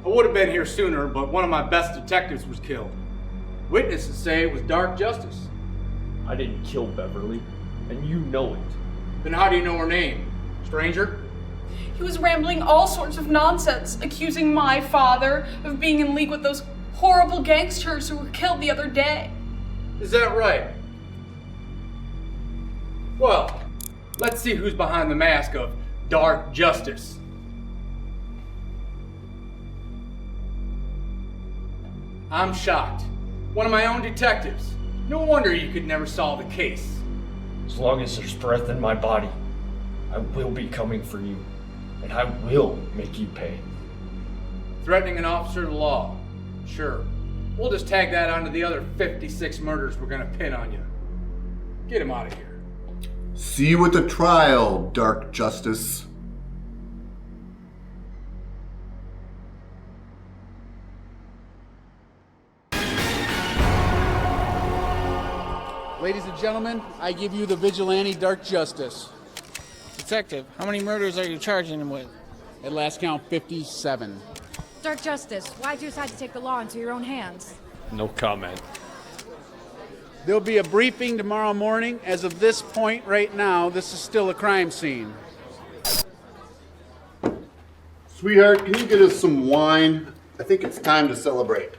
I would have been here sooner, but one of my best detectives was killed. Witnesses say it was Dark Justice. I didn't kill Beverly, and you know it. Then how do you know her name? Stranger? He was rambling all sorts of nonsense, accusing my father of being in league with those horrible gangsters who were killed the other day. Is that right? Well, let's see who's behind the mask of Dark Justice. I'm shocked. One of my own detectives. No wonder you could never solve the case. As long as there's breath in my body, I will be coming for you, and I will make you pay. Threatening an officer of the law. Sure. We'll just tag that onto the other 56 murders we're gonna pin on you. Get him out of here. See you at the trial, Dark Justice. Ladies and gentlemen, I give you the vigilante Dark Justice. Detective, how many murders are you charging him with? At last count, 57. Dark Justice, why'd you decide to take the law into your own hands? No comment. There'll be a briefing tomorrow morning. As of this point right now, this is still a crime scene. Sweetheart, can you get us some wine? I think it's time to celebrate.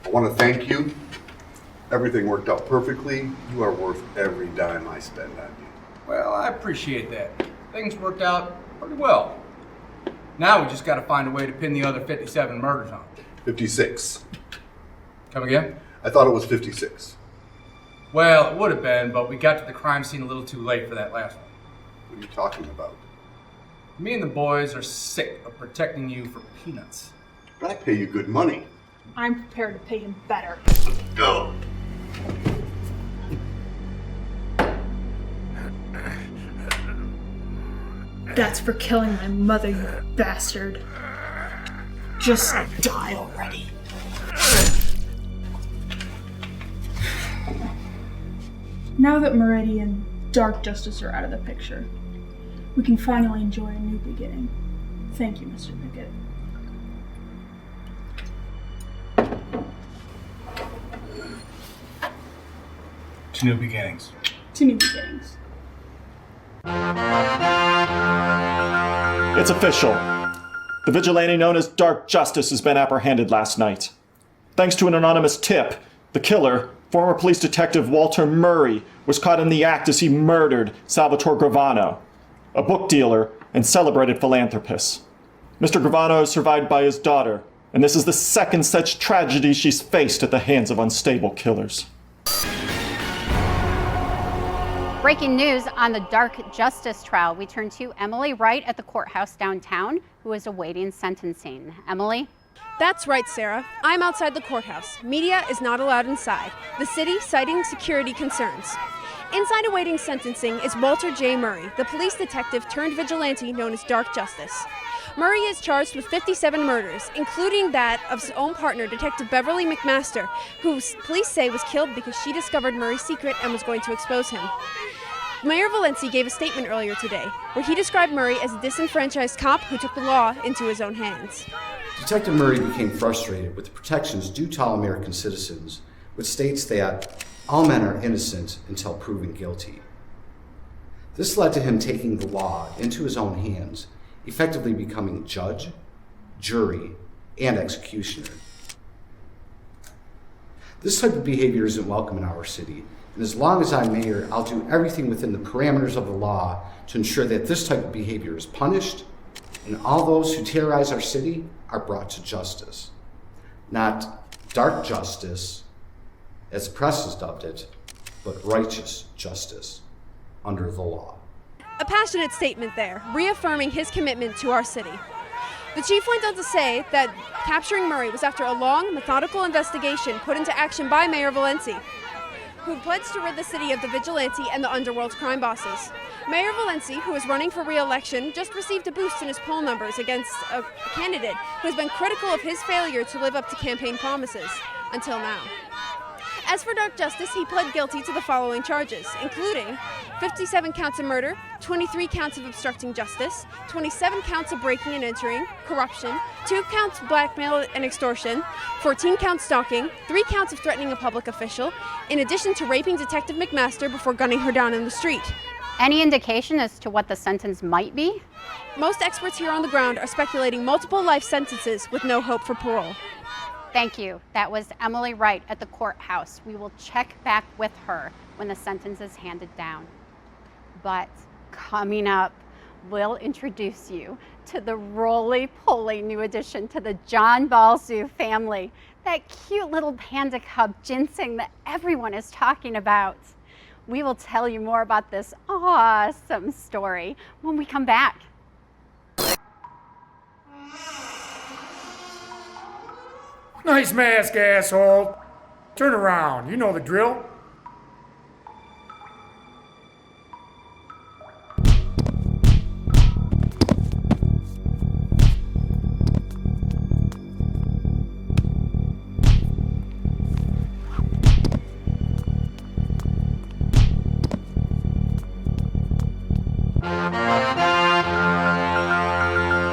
I want to thank you. Everything worked out perfectly. You are worth every dime I spend on you. Well, I appreciate that. Things worked out pretty well. Now we just gotta find a way to pin the other 57 murders on. 56. Come again? I thought it was 56. Well, it would have been, but we got to the crime scene a little too late for that last one. What are you talking about? Me and the boys are sick of protecting you for peanuts. But I pay you good money. I'm prepared to pay him better. Go. That's for killing my mother, you bastard. Just die already. Now that Meridian and Dark Justice are out of the picture, we can finally enjoy a new beginning. Thank you, Mr. Pickett. To new beginnings. To new beginnings. It's official. The vigilante known as Dark Justice has been apprehended last night. Thanks to an anonymous tip, the killer, former police detective Walter Murray, was caught in the act as he murdered Salvatore Gravano, a book dealer and celebrated philanthropist. Mr. Gravano is survived by his daughter, and this is the second such tragedy she's faced at the hands of unstable killers. Breaking news on the Dark Justice trial. We turn to Emily Wright at the courthouse downtown, who is awaiting sentencing. Emily? That's right, Sarah. I'm outside the courthouse. Media is not allowed inside. The city citing security concerns. Inside awaiting sentencing is Walter J. Murray, the police detective turned vigilante known as Dark Justice. Murray is charged with 57 murders, including that of his own partner, Detective Beverly McMaster, who police say was killed because she discovered Murray's secret and was going to expose him. Mayor Valenci gave a statement earlier today where he described Murray as a disenfranchised cop who took the law into his own hands. Detective Murray became frustrated with the protections due to all American citizens, which states that all men are innocent until proven guilty. This led to him taking the law into his own hands, effectively becoming judge, jury, and executioner. This type of behavior isn't welcome in our city, and as long as I'm mayor, I'll do everything within the parameters of the law to ensure that this type of behavior is punished and all those who terrorize our city are brought to justice. Not dark justice, as the press has dubbed it, but righteous justice under the law. A passionate statement there, reaffirming his commitment to our city. The chief went on to say that capturing Murray was after a long, methodical investigation put into action by Mayor Valenci, who pledged to rid the city of the vigilante and the underworld's crime bosses. Mayor Valenci, who is running for re-election, just received a boost in his poll numbers against a candidate who has been critical of his failure to live up to campaign promises, until now. As for Dark Justice, he pled guilty to the following charges, including 57 counts of murder, 23 counts of obstructing justice, 27 counts of breaking and entering, corruption, 2 counts of blackmail and extortion, 14 counts stalking, 3 counts of threatening a public official, in addition to raping Detective McMaster before gunning her down in the street. Any indication as to what the sentence might be? Most experts here on the ground are speculating multiple life sentences with no hope for parole. Thank you. That was Emily Wright at the courthouse. We will check back with her when the sentence is handed down. But coming up, we'll introduce you to the roly-poly new addition to the John Ball Zoo family. That cute little panda cub, Ginseng, that everyone is talking about. We will tell you more about this awesome story when we come back. Nice mask, asshole. Turn around. You know the drill.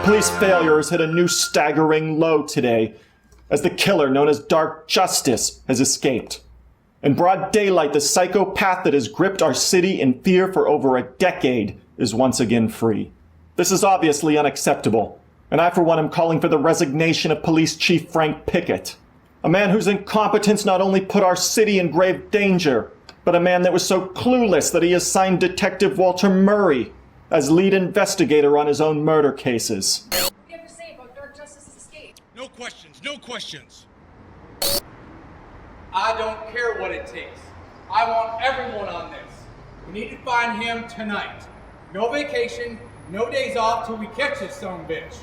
Police failure has hit a new staggering low today, as the killer known as Dark Justice has escaped. In broad daylight, the psychopath that has gripped our city in fear for over a decade is once again free. This is obviously unacceptable, and I for one am calling for the resignation of Police Chief Frank Pickett. A man whose incompetence not only put our city in grave danger, but a man that was so clueless that he assigned Detective Walter Murray as lead investigator on his own murder cases. What do you have to say about Dark Justice's escape? No questions, no questions. I don't care what it takes. I want everyone on this. We need to find him tonight. No vacation, no days off till we catch this son of a bitch.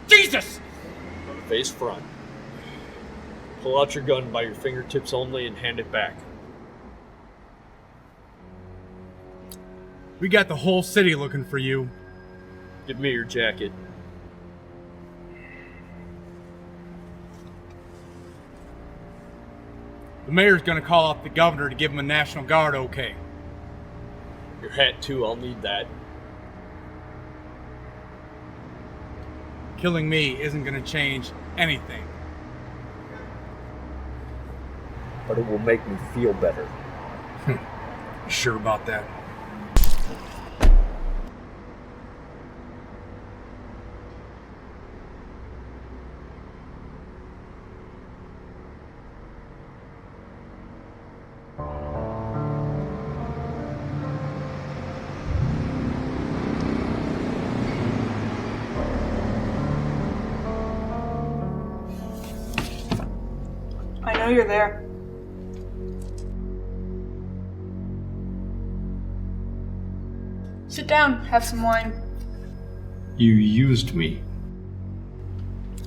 Jesus! Face front. Pull out your gun by your fingertips only and hand it back. We got the whole city looking for you. Give me your jacket. The mayor's gonna call up the governor to give him a National Guard okay. Your hat too, I'll need that. Killing me isn't gonna change anything. But it will make me feel better. You sure about that? I know you're there. Sit down, have some wine. You used me.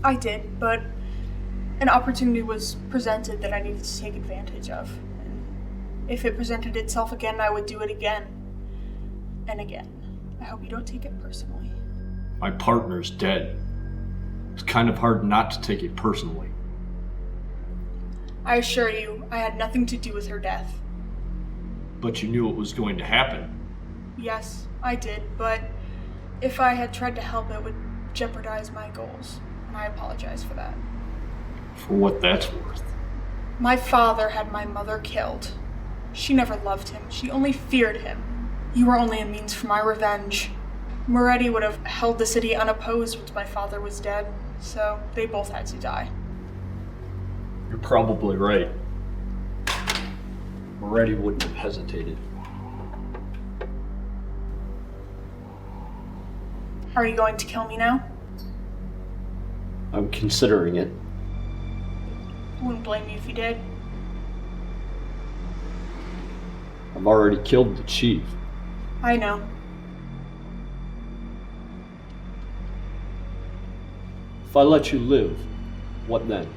I did, but an opportunity was presented that I needed to take advantage of. And if it presented itself again, I would do it again. And again. I hope you don't take it personally. My partner's dead. It's kind of hard not to take it personally. I assure you, I had nothing to do with her death. But you knew it was going to happen. Yes, I did, but if I had tried to help, it would jeopardize my goals, and I apologize for that. For what that's worth. My father had my mother killed. She never loved him. She only feared him. You were only a means for my revenge. Moretti would have held the city unopposed once my father was dead, so they both had to die. You're probably right. Moretti wouldn't have hesitated. Are you going to kill me now? I'm considering it. I wouldn't blame you if you did. I've already killed the chief. I know. If I let you live, what then?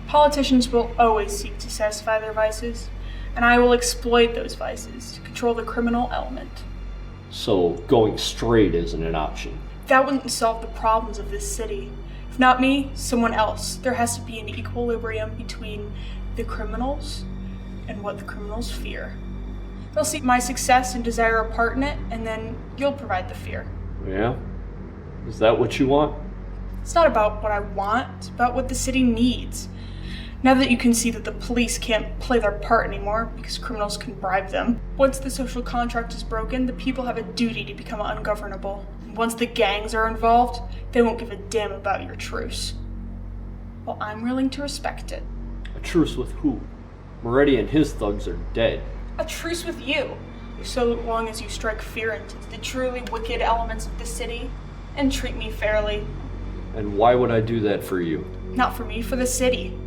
Politicians will always seek to satisfy their vices, and I will exploit those vices to control the criminal element. So going straight isn't an option. That wouldn't solve the problems of this city. If not me, someone else. There has to be an equilibrium between the criminals and what the criminals fear. They'll seek my success and desire a part in it, and then you'll provide the fear. Yeah? Is that what you want? It's not about what I want, it's about what the city needs. Now that you can see that the police can't play their part anymore because criminals can bribe them, once the social contract is broken, the people have a duty to become ungovernable. And once the gangs are involved, they won't give a damn about your truce. Well, I'm willing to respect it. A truce with who? Moretti and his thugs are dead. A truce with you, so long as you strike fear into the truly wicked elements of the city and treat me fairly. And why would I do that for you? Not for me, for the city.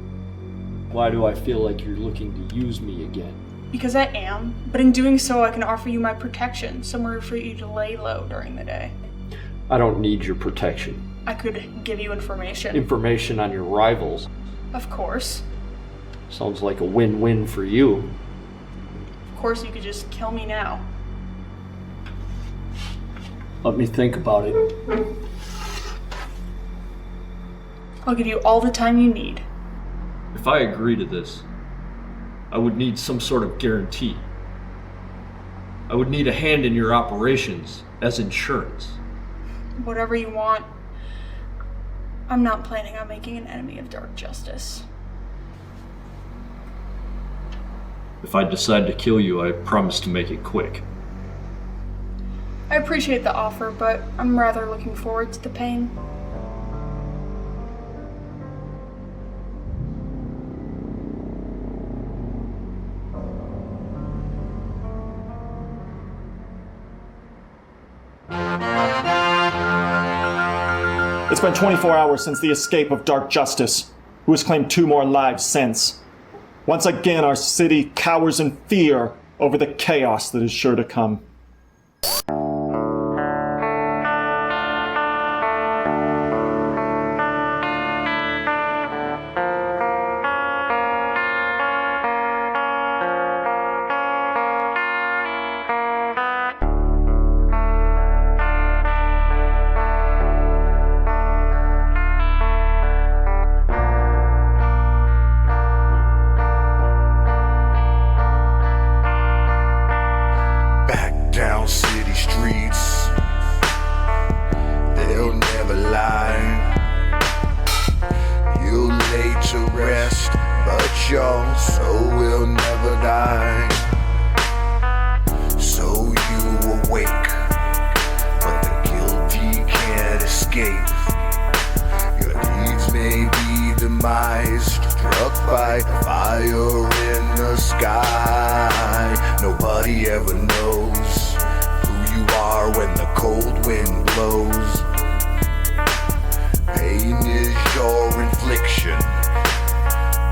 Why do I feel like you're looking to use me again? Because I am, but in doing so I can offer you my protection, somewhere for you to lay low during the day. I don't need your protection. I could give you information. Information on your rivals. Of course. Sounds like a win-win for you. Of course, you could just kill me now. Let me think about it. I'll give you all the time you need. If I agree to this, I would need some sort of guarantee. I would need a hand in your operations as insurance. Whatever you want. I'm not planning on making an enemy of dark justice. If I decide to kill you, I promise to make it quick. I appreciate the offer, but I'm rather looking forward to the pain. It's been 24 hours since the escape of Dark Justice, who has claimed 2 more lives since. Once again, our city cowers in fear over the chaos that is sure to come. never lie. You lay to rest, but your soul will never die. So you awake, but the guilty can't escape. Your deeds may be demised, struck by fire in the sky. Nobody ever knows who you are when the cold wind blows. Pain is your infliction,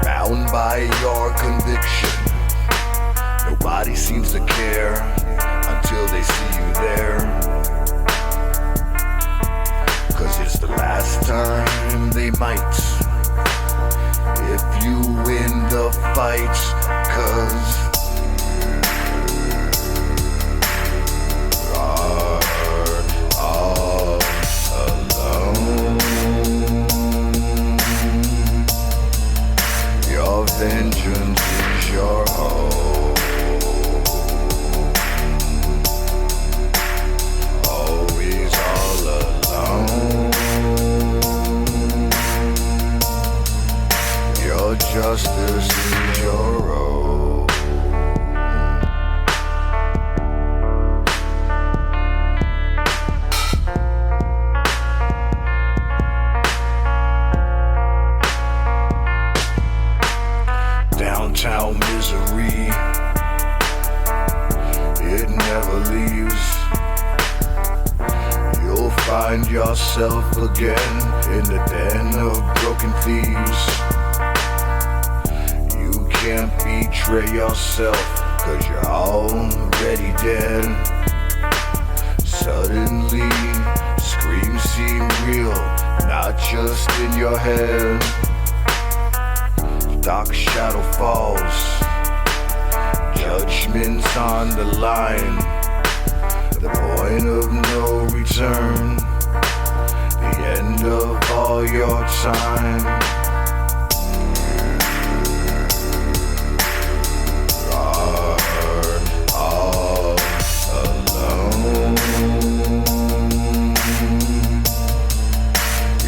bound by your conviction. Nobody seems to care until they see you there. 'Cause it's the last time they might, if you win the fight. 'Cause vengeance is your home. Always all alone. Your justice is your own. Downtown misery, it never leaves. You'll find yourself again in the den of broken thieves. You can't betray yourself, 'cause you're already dead. Suddenly, screams seem real, not just in your head. Dark shadow falls, judgment's on the line. The point of no return, the end of all your time. You're all alone.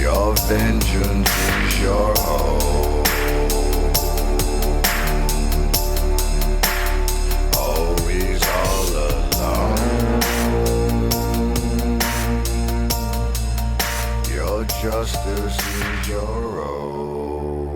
Your vengeance is your home. Justice is your own.